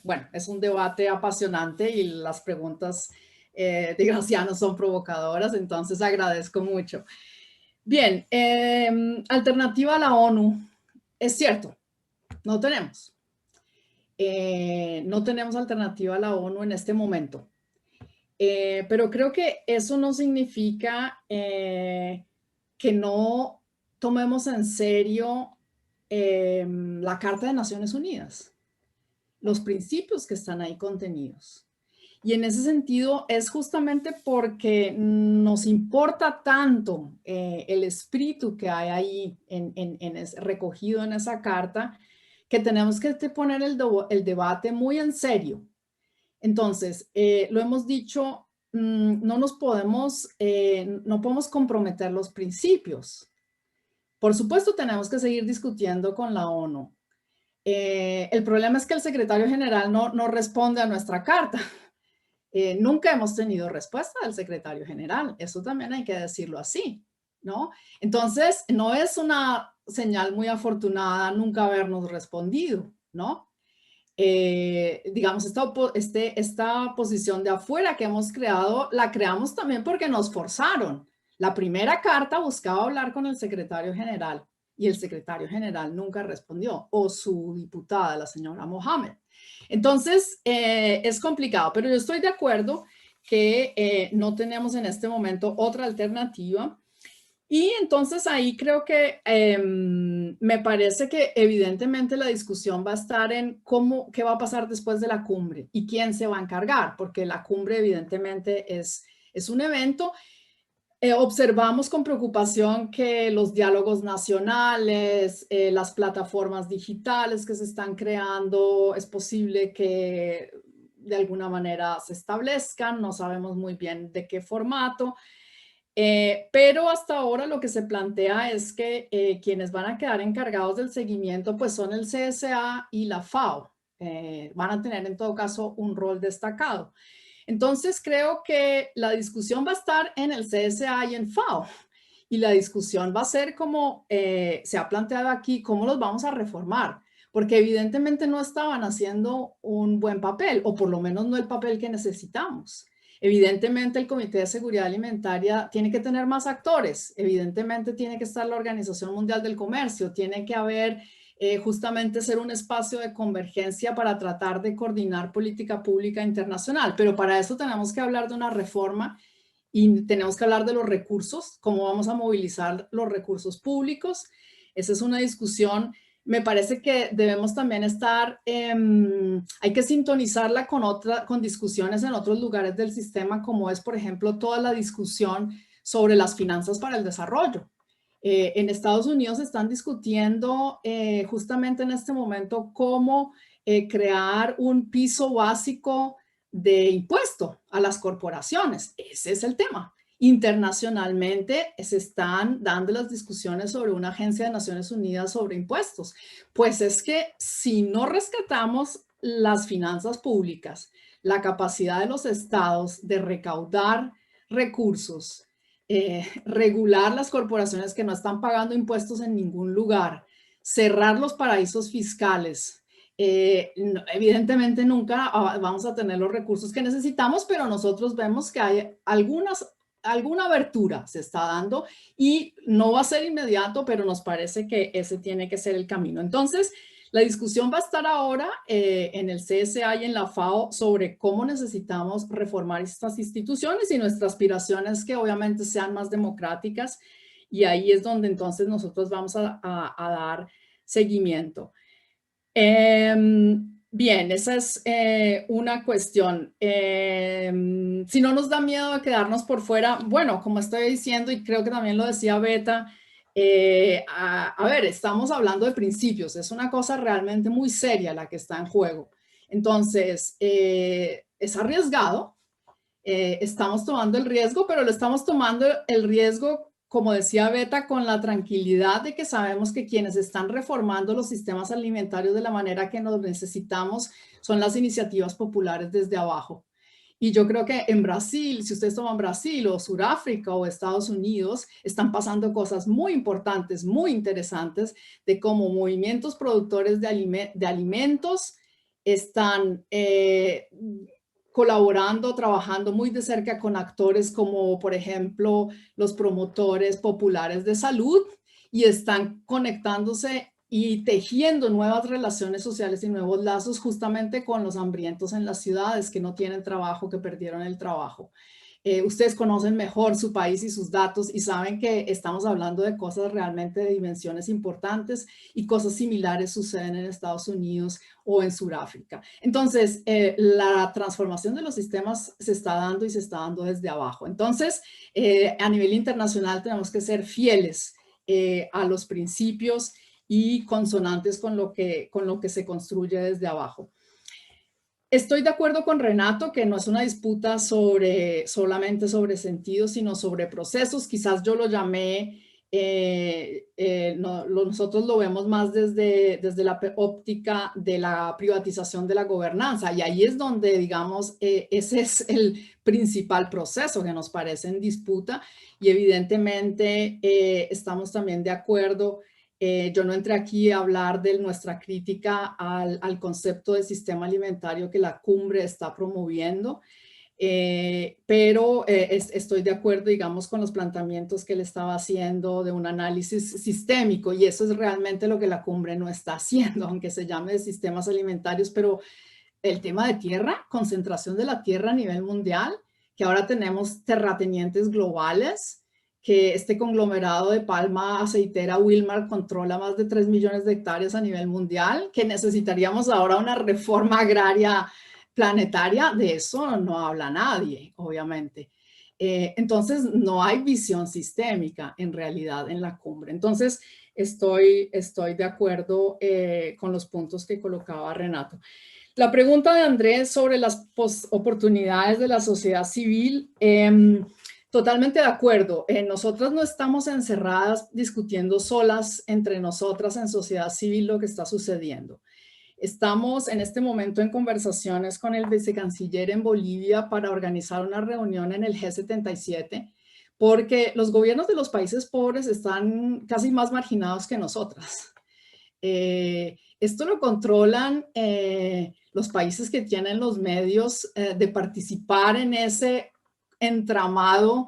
[SPEAKER 2] Bueno, es un debate apasionante y las preguntas de Graciano son provocadoras, entonces agradezco mucho. Bien, alternativa a la ONU. Es cierto, no tenemos. No tenemos alternativa a la ONU en este momento. Pero creo que eso no significa que no tomemos en serio la Carta de Naciones Unidas, los principios que están ahí contenidos. Y en ese sentido es justamente porque nos importa tanto el espíritu que hay ahí recogido en esa carta, que tenemos que poner el debate muy en serio. Entonces, lo hemos dicho, no podemos comprometer los principios. Por supuesto, tenemos que seguir discutiendo con la ONU. El problema es que el secretario general no responde a nuestra carta. Nunca hemos tenido respuesta del secretario general. Eso también hay que decirlo así, ¿no? Entonces, no es una señal muy afortunada nunca habernos respondido, ¿no? Digamos, esta posición de afuera que hemos creado, la creamos también porque nos forzaron. La primera carta buscaba hablar con el secretario general y el secretario general nunca respondió, o su diputada, la señora Mohamed. Entonces, es complicado, pero yo estoy de acuerdo que no tenemos en este momento otra alternativa. Y entonces ahí creo que me parece que evidentemente la discusión va a estar en qué va a pasar después de la cumbre y quién se va a encargar, porque la cumbre evidentemente es un evento. Observamos con preocupación que los diálogos nacionales, las plataformas digitales que se están creando, es posible que de alguna manera se establezcan, no sabemos muy bien de qué formato. Pero hasta ahora lo que se plantea es que quienes van a quedar encargados del seguimiento pues son el CSA y la FAO. Van a tener en todo caso un rol destacado. Entonces creo que la discusión va a estar en el CSA y en FAO. Y la discusión va a ser como se ha planteado aquí, cómo los vamos a reformar. Porque evidentemente no estaban haciendo un buen papel, o por lo menos no el papel que necesitamos. Evidentemente el Comité de Seguridad Alimentaria tiene que tener más actores, evidentemente tiene que estar la Organización Mundial del Comercio, tiene que haber justamente ser un espacio de convergencia para tratar de coordinar política pública internacional, pero para eso tenemos que hablar de una reforma y tenemos que hablar de los recursos, cómo vamos a movilizar los recursos públicos. Esa es una discusión. Me parece que debemos también estar, hay que sintonizarla con discusiones en otros lugares del sistema, como es, por ejemplo, toda la discusión sobre las finanzas para el desarrollo. En Estados Unidos están discutiendo justamente en este momento cómo crear un piso básico de impuesto a las corporaciones. Ese es el tema. Internacionalmente se están dando las discusiones sobre una agencia de Naciones Unidas sobre impuestos. Pues es que si no rescatamos las finanzas públicas, la capacidad de los estados de recaudar recursos, regular las corporaciones que no están pagando impuestos en ningún lugar, cerrar los paraísos fiscales, evidentemente nunca vamos a tener los recursos que necesitamos, pero nosotros vemos que hay alguna abertura se está dando y no va a ser inmediato, pero nos parece que ese tiene que ser el camino. Entonces, la discusión va a estar ahora en el CSA y en la FAO sobre cómo necesitamos reformar estas instituciones y nuestra aspiración es que obviamente sean más democráticas y ahí es donde entonces nosotros vamos a dar seguimiento. Bien, esa es una cuestión. Si no nos da miedo de quedarnos por fuera, bueno, como estoy diciendo y creo que también lo decía Beta, a ver, estamos hablando de principios, es una cosa realmente muy seria la que está en juego. Entonces, es arriesgado, estamos tomando el riesgo, pero lo estamos tomando el riesgo como decía Beta, con la tranquilidad de que sabemos que quienes están reformando los sistemas alimentarios de la manera que nos necesitamos son las iniciativas populares desde abajo. Y yo creo que en Brasil, si ustedes toman Brasil o Sudáfrica o Estados Unidos, están pasando cosas muy importantes, muy interesantes, de cómo movimientos productores de alimentos están colaborando, trabajando muy de cerca con actores como, por ejemplo, los promotores populares de salud, y están conectándose y tejiendo nuevas relaciones sociales y nuevos lazos justamente con los hambrientos en las ciudades que no tienen trabajo, que perdieron el trabajo. Ustedes conocen mejor su país y sus datos y saben que estamos hablando de cosas realmente de dimensiones importantes, y cosas similares suceden en Estados Unidos o en Sudáfrica. Entonces, la transformación de los sistemas se está dando, y se está dando desde abajo. Entonces, a nivel internacional tenemos que ser fieles a los principios y consonantes con lo que se construye desde abajo. Estoy de acuerdo con Renato que no es una disputa solamente sobre sentidos, sino sobre procesos. Quizás yo lo llamé, nosotros lo vemos más desde la óptica de la privatización de la gobernanza, y ahí es donde, digamos, ese es el principal proceso que nos parece en disputa, y evidentemente estamos también de acuerdo. Yo no entré aquí a hablar de nuestra crítica al concepto de sistema alimentario que la cumbre está promoviendo, pero estoy de acuerdo, digamos, con los planteamientos que él estaba haciendo de un análisis sistémico, y eso es realmente lo que la cumbre no está haciendo, aunque se llame de sistemas alimentarios. Pero el tema de tierra, concentración de la tierra a nivel mundial, que ahora tenemos terratenientes globales, que este conglomerado de palma aceitera Wilmar controla más de 3 millones de hectáreas a nivel mundial, que necesitaríamos ahora una reforma agraria planetaria. De eso no habla nadie, obviamente. Entonces, no hay visión sistémica en realidad en la cumbre. Entonces, estoy de acuerdo con los puntos que colocaba Renato. La pregunta de Andrés sobre las oportunidades de la sociedad civil, totalmente de acuerdo. Nosotras no estamos encerradas discutiendo solas entre nosotras en sociedad civil lo que está sucediendo. Estamos en este momento en conversaciones con el vicecanciller en Bolivia para organizar una reunión en el G77, porque los gobiernos de los países pobres están casi más marginados que nosotras. Esto lo controlan los países que tienen los medios de participar en ese entramado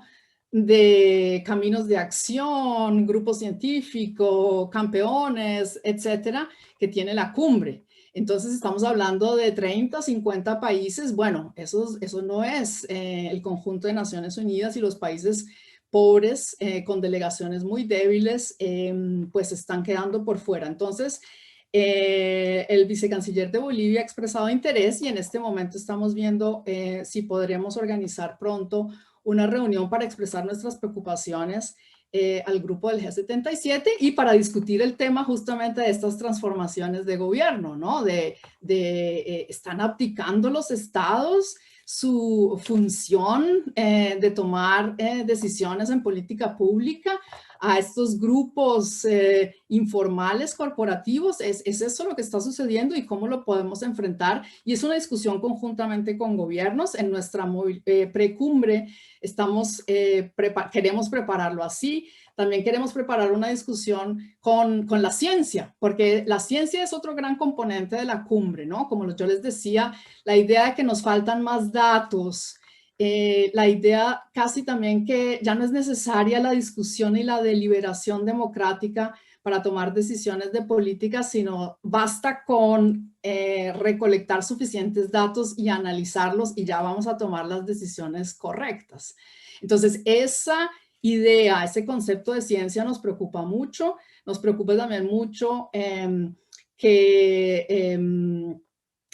[SPEAKER 2] de caminos de acción, grupo científico, campeones, etcétera, que tiene la cumbre. Entonces estamos hablando de 30, 50 países. Bueno, eso no es el conjunto de Naciones Unidas, y los países pobres con delegaciones muy débiles pues están quedando por fuera. Entonces, el vicecanciller de Bolivia ha expresado interés, y en este momento estamos viendo si podremos organizar pronto una reunión para expresar nuestras preocupaciones al grupo del G77 y para discutir el tema justamente de estas transformaciones de gobierno, ¿no? Están abdicando los estados su función de tomar decisiones en política pública a estos grupos informales corporativos. ¿Es eso lo que está sucediendo y cómo lo podemos enfrentar? Y es una discusión conjuntamente con gobiernos. En nuestra precumbre queremos prepararlo así. También queremos preparar una discusión con la ciencia, porque la ciencia es otro gran componente de la cumbre, ¿no? Como yo les decía, la idea de que nos faltan más datos, la idea casi también que ya no es necesaria la discusión y la deliberación democrática para tomar decisiones de política, sino basta con recolectar suficientes datos y analizarlos y ya vamos a tomar las decisiones correctas. Entonces, esa idea, ese concepto de ciencia nos preocupa mucho. Nos preocupa también mucho que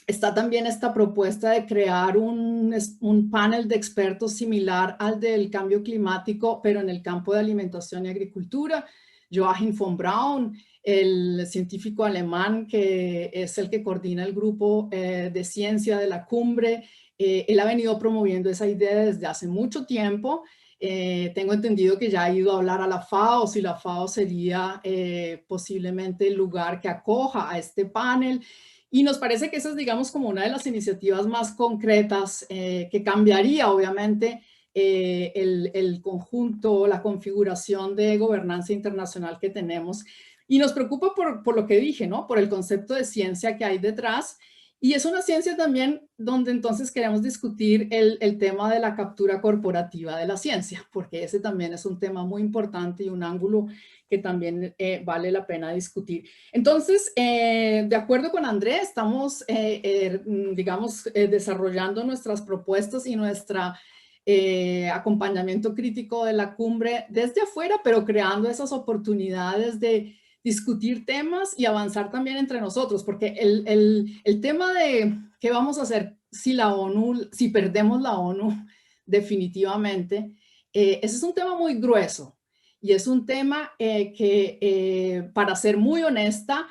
[SPEAKER 2] está también esta propuesta de crear un panel de expertos similar al del cambio climático, pero en el campo de alimentación y agricultura. Joachim von Braun, el científico alemán que es el que coordina el grupo de ciencia de la cumbre, él ha venido promoviendo esa idea desde hace mucho tiempo. Tengo entendido que ya ha ido a hablar a la FAO, si la FAO sería posiblemente el lugar que acoja a este panel. Y nos parece que esa es, digamos, como una de las iniciativas más concretas que cambiaría, obviamente, el conjunto, la configuración de gobernanza internacional que tenemos. Y nos preocupa por lo que dije, ¿no? Por el concepto de ciencia que hay detrás. Y es una ciencia también donde entonces queremos discutir el tema de la captura corporativa de la ciencia, porque ese también es un tema muy importante y un ángulo que también vale la pena discutir. Entonces, de acuerdo con Andrés, estamos, digamos, desarrollando nuestras propuestas y nuestro acompañamiento crítico de la cumbre desde afuera, pero creando esas oportunidades de discutir temas y avanzar también entre nosotros, porque el tema de qué vamos a hacer si perdemos la ONU, definitivamente, ese es un tema muy grueso y es un tema que, para ser muy honesta,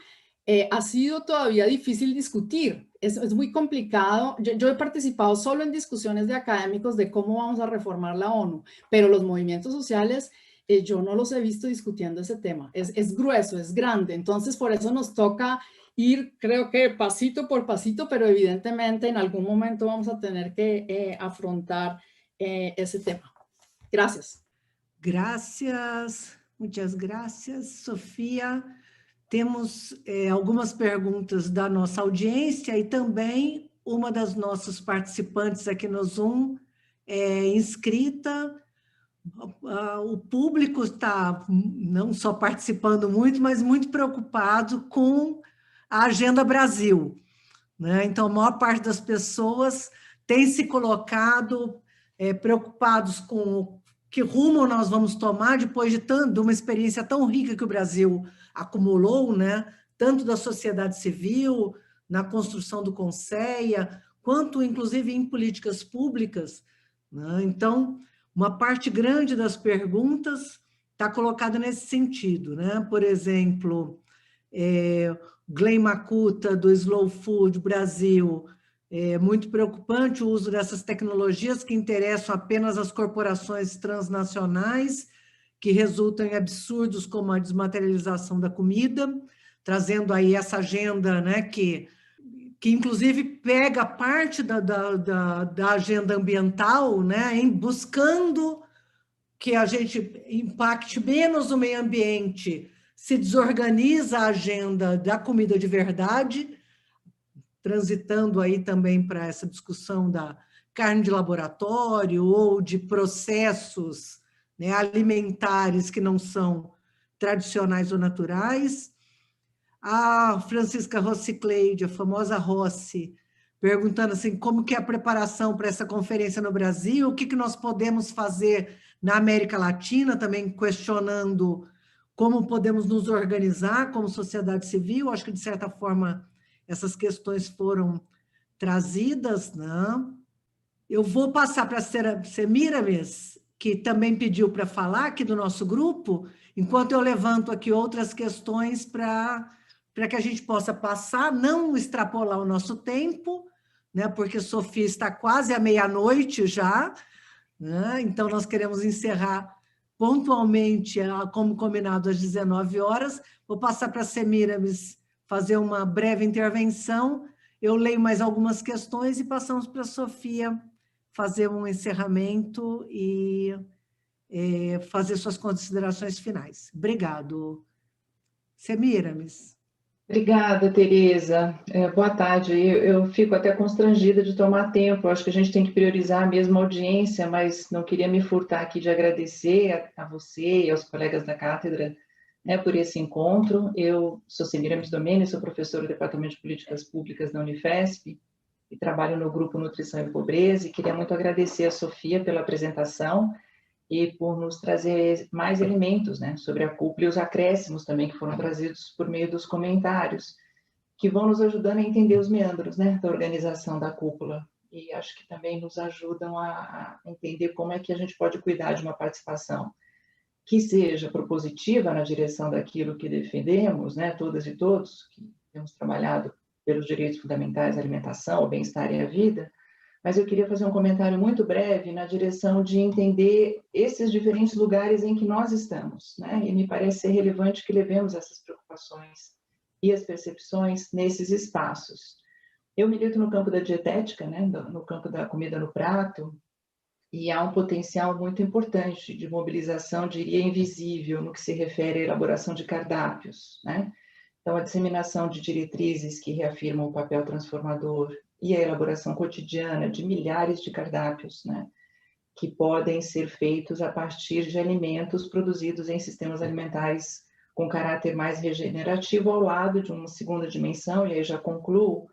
[SPEAKER 2] ha sido todavía difícil discutir. Es muy complicado. Yo he participado solo en discusiones de académicos de cómo vamos a reformar la ONU, pero los movimientos sociales yo no los he visto discutiendo ese tema. Es grueso, es grande. Entonces, por eso nos toca ir, creo que pasito por pasito, pero evidentemente en algún momento vamos a tener que afrontar ese tema. Gracias.
[SPEAKER 1] Gracias, muitas gracias, Sofia. Temos algumas perguntas da nossa audiência e também uma das nossas participantes aqui no Zoom é inscrita. O público está não só participando muito, mas muito preocupado com a Agenda Brasil, né? Então, a maior parte das pessoas tem se colocado preocupados com que rumo nós vamos tomar depois de uma experiência tão rica que o Brasil acumulou, né? Tanto da sociedade civil, na construção do CONSEA, quanto, inclusive, em políticas públicas, né? Então, uma parte grande das perguntas está colocada nesse sentido, né? Por exemplo, Glenn Makuta, do Slow Food Brasil, é muito preocupante o uso dessas tecnologias que interessam apenas as corporações transnacionais, que resultam em absurdos como a desmaterialização da comida, trazendo aí essa agenda, né, que inclusive pega parte da agenda ambiental, né, buscando que a gente impacte menos o meio ambiente, se desorganiza a agenda da comida de verdade, transitando aí também para essa discussão da carne de laboratório ou de processos, né, alimentares que não são tradicionais ou naturais. A Francisca Rossicleide, a famosa Rossi, perguntando assim, como que é a preparação para essa conferência no Brasil, o que nós podemos fazer na América Latina, também questionando como podemos nos organizar como sociedade civil. Acho que, de certa forma, essas questões foram trazidas, né? Eu vou passar para a Semiramis, que também pediu para falar aqui do nosso grupo, enquanto eu levanto aqui outras questões para que a gente possa passar, não extrapolar o nosso tempo, né? Porque Sofia está quase à meia-noite já, né? Então nós queremos encerrar pontualmente, como combinado, às 19 horas. Vou passar para a Semiramis fazer uma breve intervenção, eu leio mais algumas questões e passamos para a Sofia fazer um encerramento e fazer suas considerações finais. Obrigado. Semiramis.
[SPEAKER 7] Obrigada, Tereza. Boa tarde. Eu fico até constrangida de tomar tempo. Acho que a gente tem que priorizar mesmo a audiência, mas não queria me furtar aqui de agradecer a você e aos colegas da cátedra, né, por esse encontro. Eu sou Semiramis Domene, sou professora do Departamento de Políticas Públicas da Unifesp e trabalho no grupo Nutrição e Pobreza, e queria muito agradecer a Sofia pela apresentação e por nos trazer mais elementos, né, sobre a cúpula e os acréscimos também que foram trazidos por meio dos comentários, que vão nos ajudando a entender os meandros, né, da organização da cúpula, e acho que também nos ajudam a entender como é que a gente pode cuidar de uma participação que seja propositiva na direção daquilo que defendemos, né, todas e todos que temos trabalhado pelos direitos fundamentais, a alimentação, o bem-estar e a vida, mas eu queria fazer um comentário muito breve na direção de entender esses diferentes lugares em que nós estamos, né? E me parece ser relevante que levemos essas preocupações e as percepções nesses espaços. Eu milito no campo da dietética, né? No campo da comida no prato, e há um potencial muito importante de mobilização, diria, invisível, no que se refere à elaboração de cardápios, né? Então, a disseminação de diretrizes que reafirmam o papel transformador e a elaboração cotidiana de milhares de cardápios, né, que podem ser feitos a partir de alimentos produzidos em sistemas alimentares com caráter mais regenerativo, ao lado de uma segunda dimensão, e aí já concluo,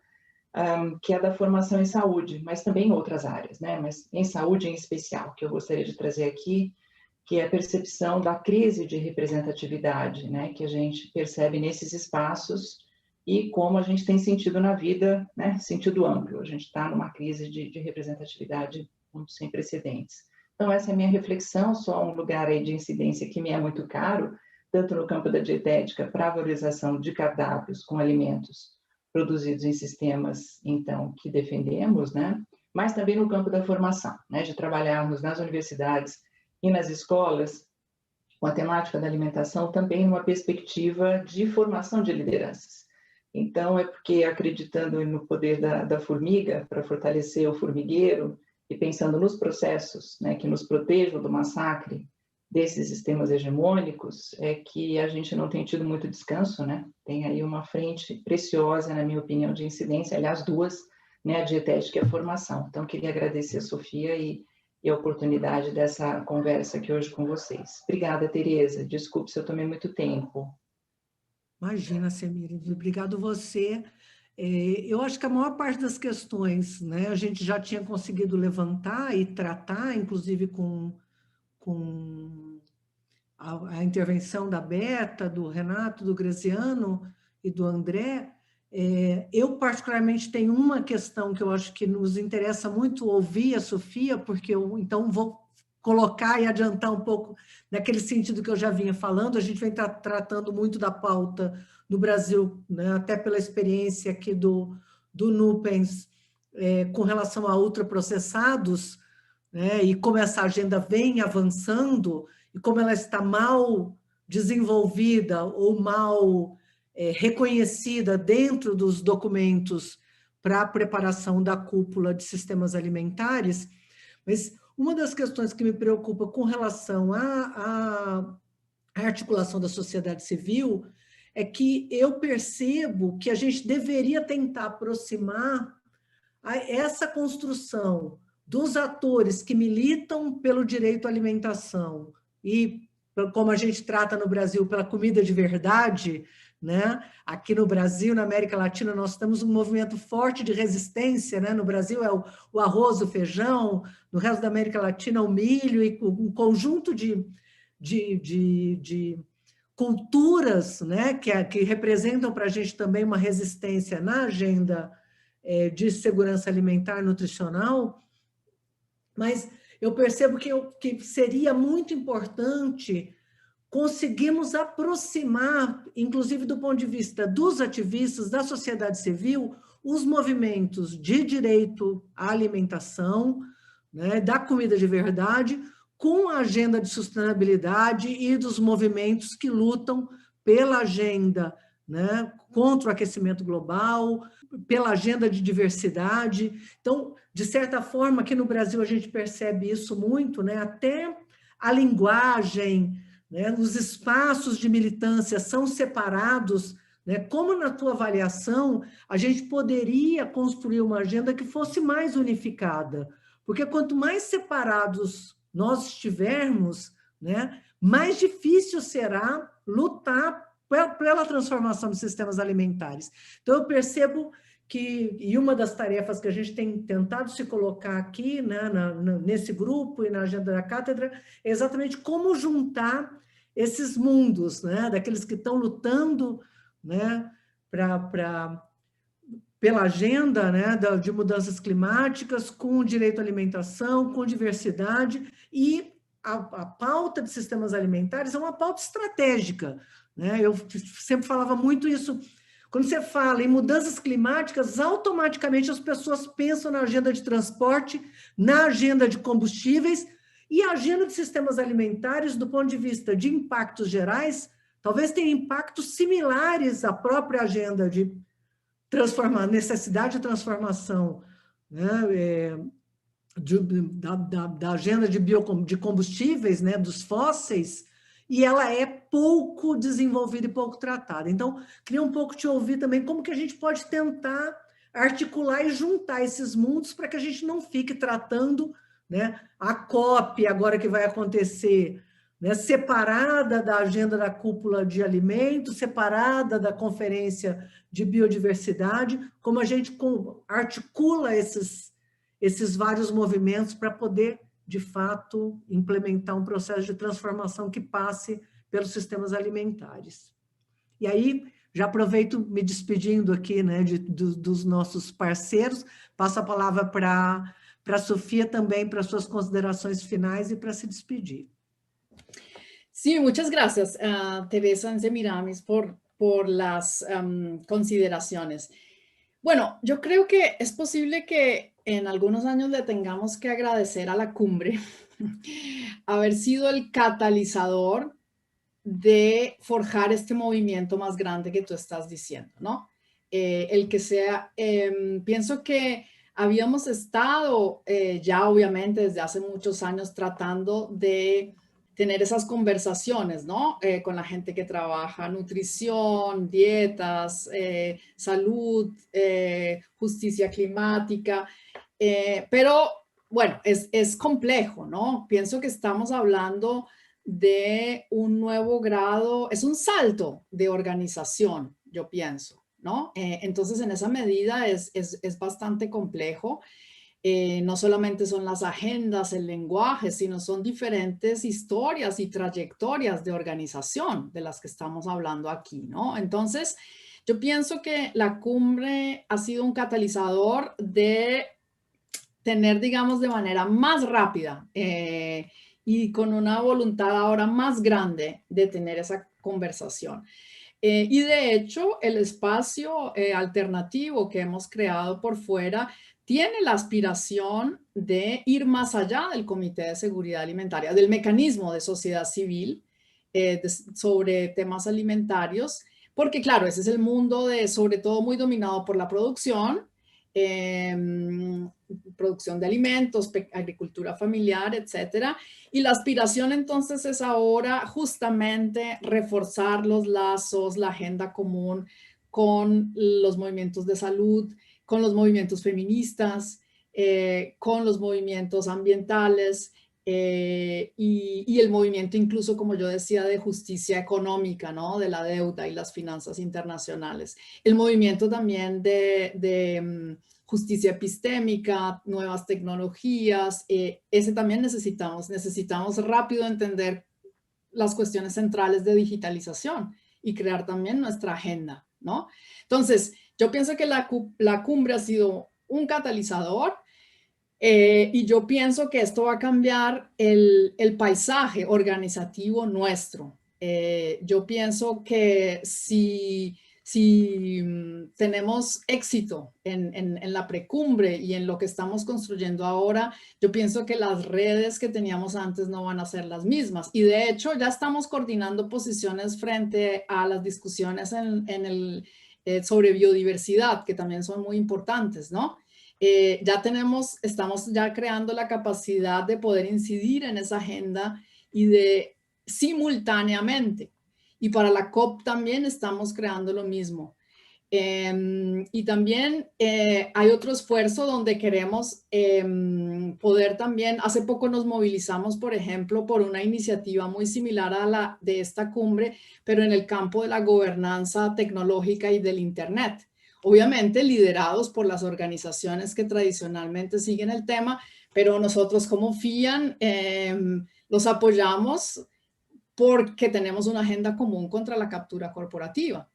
[SPEAKER 7] que é da formação em saúde, mas também em outras áreas, né, mas em saúde em especial, que eu gostaria de trazer aqui, que é a percepção da crise de representatividade, né, que a gente percebe nesses espaços e como a gente tem sentido na vida, né, sentido amplo. A gente está numa crise de representatividade muito sem precedentes. Então, essa é a minha reflexão, só um lugar aí de incidência que me é muito caro, tanto no campo da dietética, para a valorização de cardápios com alimentos produzidos em sistemas, então, que defendemos, né, mas também no campo da formação, né, de trabalharmos nas universidades e nas escolas, com a temática da alimentação, também numa perspectiva de formação de lideranças. Então, é porque, acreditando no poder da formiga, para fortalecer o formigueiro, e pensando nos processos, né, que nos protejam do massacre desses sistemas hegemônicos, é que a gente não tem tido muito descanso, né? Tem aí uma frente preciosa, na minha opinião, de incidência, aliás, duas, né, a dietética e a formação. Então, queria agradecer a Sofia e a oportunidade dessa conversa aqui hoje com vocês. Obrigada, Tereza. Desculpe se eu tomei muito tempo.
[SPEAKER 1] Imagina, Semíramis, obrigado você. Eu acho que a maior parte das questões, né, a gente já tinha conseguido levantar e tratar, inclusive com a intervenção da Beta, do Renato, do Graziano e do André. Eu, particularmente, tenho uma questão que eu acho que nos interessa muito ouvir a Sofia, porque eu, então, vou colocar e adiantar um pouco naquele sentido que eu já vinha falando. A gente vem tratando muito da pauta no Brasil, né, até pela experiência aqui do Nupens, com relação a ultraprocessados, né, e como essa agenda vem avançando, e como ela está mal desenvolvida ou mal reconhecida dentro dos documentos para a preparação da cúpula de sistemas alimentares. Mas uma das questões que me preocupa com relação à articulação da sociedade civil é que eu percebo que a gente deveria tentar aproximar essa construção dos atores que militam pelo direito à alimentação e, como a gente trata no Brasil, pela comida de verdade, né? Aqui no Brasil, na América Latina, nós temos um movimento forte de resistência, né? No Brasil é o arroz, o feijão, no resto da América Latina o milho, e um conjunto de culturas, né? que representam para a gente também uma resistência na agenda de segurança alimentar e nutricional. Mas eu percebo que seria muito importante conseguirmos aproximar, inclusive do ponto de vista dos ativistas, da sociedade civil, os movimentos de direito à alimentação, né, da comida de verdade, com a agenda de sustentabilidade e dos movimentos que lutam pela agenda, né, contra o aquecimento global, pela agenda de diversidade. Então, de certa forma, aqui no Brasil a gente percebe isso muito, né? Até a linguagem, né? Os espaços de militância são separados, né? Como na tua avaliação a gente poderia construir uma agenda que fosse mais unificada? Porque quanto mais separados nós estivermos, né, mais difícil será lutar pela transformação dos sistemas alimentares. Então, eu percebo que, e uma das tarefas que a gente tem tentado se colocar aqui, né, nesse grupo e na agenda da cátedra, é exatamente como juntar esses mundos, né, daqueles que estão lutando, né, pela agenda, né, de mudanças climáticas, com o direito à alimentação, com diversidade, e a pauta de sistemas alimentares é uma pauta estratégica, né? Eu sempre falava muito isso. Quando você fala em mudanças climáticas, automaticamente as pessoas pensam na agenda de transporte, na agenda de combustíveis e a agenda de sistemas alimentares, do ponto de vista de impactos gerais, talvez tenha impactos similares à própria agenda de necessidade de transformação, né, da agenda de combustíveis, né, dos fósseis, e ela é pouco desenvolvida e pouco tratada. Então, queria um pouco te ouvir também como que a gente pode tentar articular e juntar esses mundos para que a gente não fique tratando, né, a COP agora que vai acontecer, né, separada da agenda da cúpula de alimentos, separada da conferência de biodiversidade, como a gente articula esses vários movimentos para poder, de fato, implementar um processo de transformação que passe pelos sistemas alimentares. E aí, já aproveito me despedindo aqui, né, dos nossos parceiros, passo a palavra para a Sofia também, para suas considerações finais e para se despedir.
[SPEAKER 2] Sí, muchas gracias, Teresa Semiramis, por las consideraciones. Bueno, yo creo que es posible que en algunos años le tengamos que agradecer a la cumbre haber sido el catalizador de forjar este movimiento más grande que tú estás diciendo, ¿no? El que sea, pienso que habíamos estado ya obviamente desde hace muchos años tratando de tener esas conversaciones, ¿no? Con la gente que trabaja nutrición, dietas, salud, justicia climática, pero bueno, es complejo, ¿no? Pienso que estamos hablando de un nuevo grado, es un salto de organización, yo pienso, ¿no? Entonces, en esa medida es bastante complejo. No solamente son las agendas, el lenguaje, sino son diferentes historias y trayectorias de organización de las que estamos hablando aquí, ¿no? Entonces, yo pienso que la cumbre ha sido un catalizador de tener, digamos, de manera más rápida y con una voluntad ahora más grande de tener esa conversación. Y de hecho, el espacio alternativo que hemos creado por fuera tiene la aspiración de ir más allá del Comité de Seguridad Alimentaria, del mecanismo de sociedad civil sobre temas alimentarios, porque claro, ese es el mundo sobre todo muy dominado por la producción de alimentos, agricultura familiar, etcétera. Y la aspiración entonces es ahora justamente reforzar los lazos, la agenda común con los movimientos de salud, con los movimientos feministas, con los movimientos ambientales y el movimiento incluso, como yo decía, de justicia económica, ¿no? De la deuda y las finanzas internacionales. El movimiento también de justicia epistémica, nuevas tecnologías, ese también necesitamos rápido entender las cuestiones centrales de digitalización y crear también nuestra agenda, ¿no? Entonces, yo pienso que la cumbre ha sido un catalizador y yo pienso que esto va a cambiar el paisaje organizativo nuestro. Yo pienso que si tenemos éxito en la precumbre y en lo que estamos construyendo ahora, yo pienso que las redes que teníamos antes no van a ser las mismas. Y de hecho ya estamos coordinando posiciones frente a las discusiones sobre biodiversidad, que también son muy importantes, ¿no? Estamos ya creando la capacidad de poder incidir en esa agenda y de simultáneamente. Y para la COP también estamos creando lo mismo. Y también hay otro esfuerzo donde queremos poder también, hace poco nos movilizamos, por ejemplo, por una iniciativa muy similar a la de esta cumbre, pero en el campo de la gobernanza tecnológica y del Internet. Obviamente liderados por las organizaciones que tradicionalmente siguen el tema, pero nosotros como FIAN los apoyamos porque tenemos una agenda común contra la captura corporativa.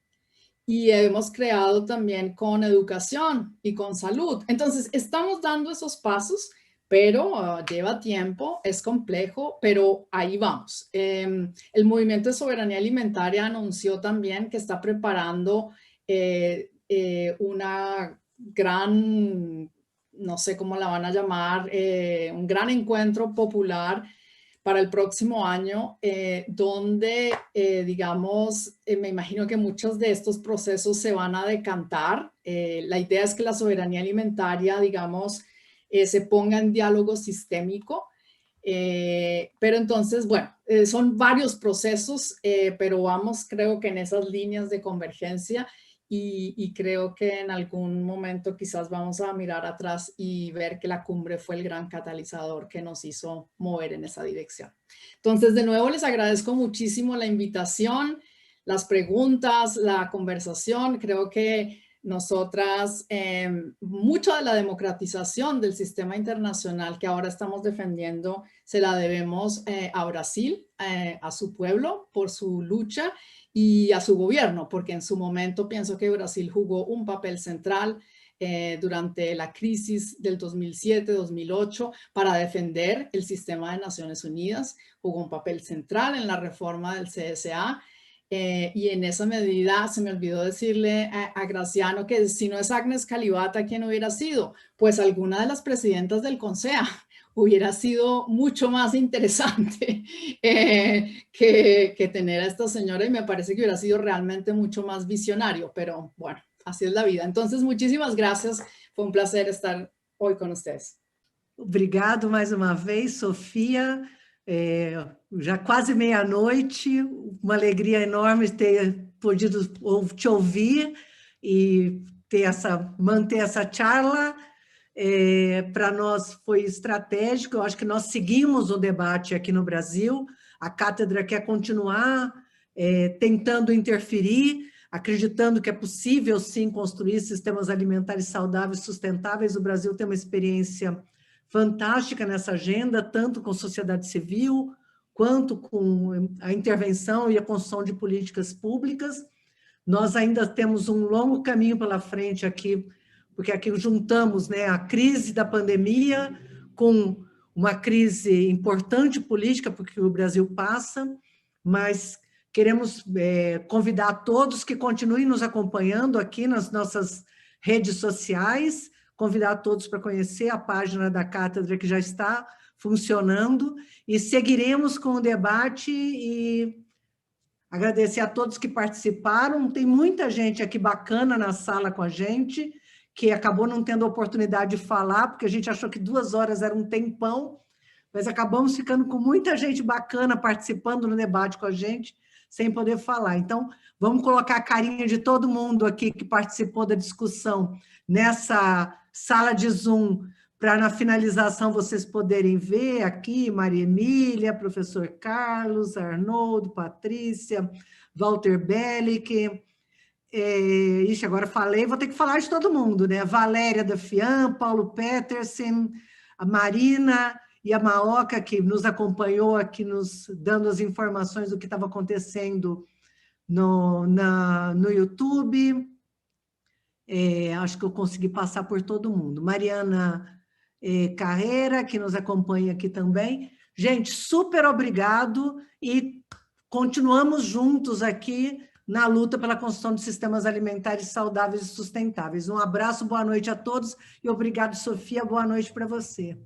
[SPEAKER 2] Y hemos creado también con educación y con salud. Entonces, estamos dando esos pasos, pero lleva tiempo, es complejo, pero ahí vamos. El Movimiento de Soberanía Alimentaria anunció también que está preparando una gran, no sé cómo la van a llamar, un gran encuentro popular para el próximo año, donde, digamos, me imagino que muchos de estos procesos se van a decantar. La idea es que la soberanía alimentaria, digamos, se ponga en diálogo sistémico. Pero entonces, bueno, son varios procesos, pero vamos, creo que en esas líneas de convergencia y creo que en algún momento quizás vamos a mirar atrás y ver que la cumbre fue el gran catalizador que nos hizo mover en esa dirección. Entonces, de nuevo, les agradezco muchísimo la invitación, las preguntas, la conversación. Creo que nosotras, mucho de la democratización del sistema internacional que ahora estamos defendiendo, se la debemos a Brasil, a su pueblo por su lucha y a su gobierno, porque en su momento pienso que Brasil jugó un papel central durante la crisis del 2007-2008 para defender el sistema de Naciones Unidas, jugó un papel central en la reforma del CSA. Y en esa medida se me olvidó decirle a Graciano que si no es Agnes Calibata, ¿quién hubiera sido? Pues alguna de las presidentas del CONSEA hubiera sido mucho más interesante que tener a esta señora, y me parece que hubiera sido realmente mucho más visionario, pero bueno, así es la vida. Entonces, muchísimas gracias. Fue un placer estar hoy con ustedes.
[SPEAKER 1] Obrigado mais uma vez, Sofia. Já quase meia-noite, uma alegria enorme ter podido te ouvir e manter essa charla. Para nós foi estratégico, eu acho que nós seguimos o debate aqui no Brasil, a cátedra quer continuar tentando interferir, acreditando que é possível, sim, construir sistemas alimentares saudáveis e sustentáveis. O Brasil tem uma experiência fantástica nessa agenda, tanto com sociedade civil, quanto com a intervenção e a construção de políticas públicas. Nós ainda temos um longo caminho pela frente aqui, porque aqui juntamos, né, a crise da pandemia com uma crise importante política, porque o Brasil passa, mas queremos convidar todos que continuem nos acompanhando aqui nas nossas redes sociais, convidar todos para conhecer a página da cátedra que já está funcionando, e seguiremos com o debate e agradecer a todos que participaram. Tem muita gente aqui bacana na sala com a gente, que acabou não tendo a oportunidade de falar, porque a gente achou que 2 horas era um tempão, mas acabamos ficando com muita gente bacana participando no debate com a gente, sem poder falar. Então, vamos colocar a carinha de todo mundo aqui que participou da discussão nessa sala de Zoom, para na finalização vocês poderem ver aqui, Maria Emília, professor Carlos, Arnoldo, Patrícia, Walter Bellic, agora falei, vou ter que falar de todo mundo, né? Valéria da FIAM, Paulo Petersen, a Marina e a Maoca, que nos acompanhou aqui, nos dando as informações do que estava acontecendo no YouTube. Acho que eu consegui passar por todo mundo. Mariana Carreira, que nos acompanha aqui também. Gente, super obrigado e continuamos juntos aqui na luta pela construção de sistemas alimentares saudáveis e sustentáveis. Um abraço, boa noite a todos e obrigado, Sofia, boa noite para você.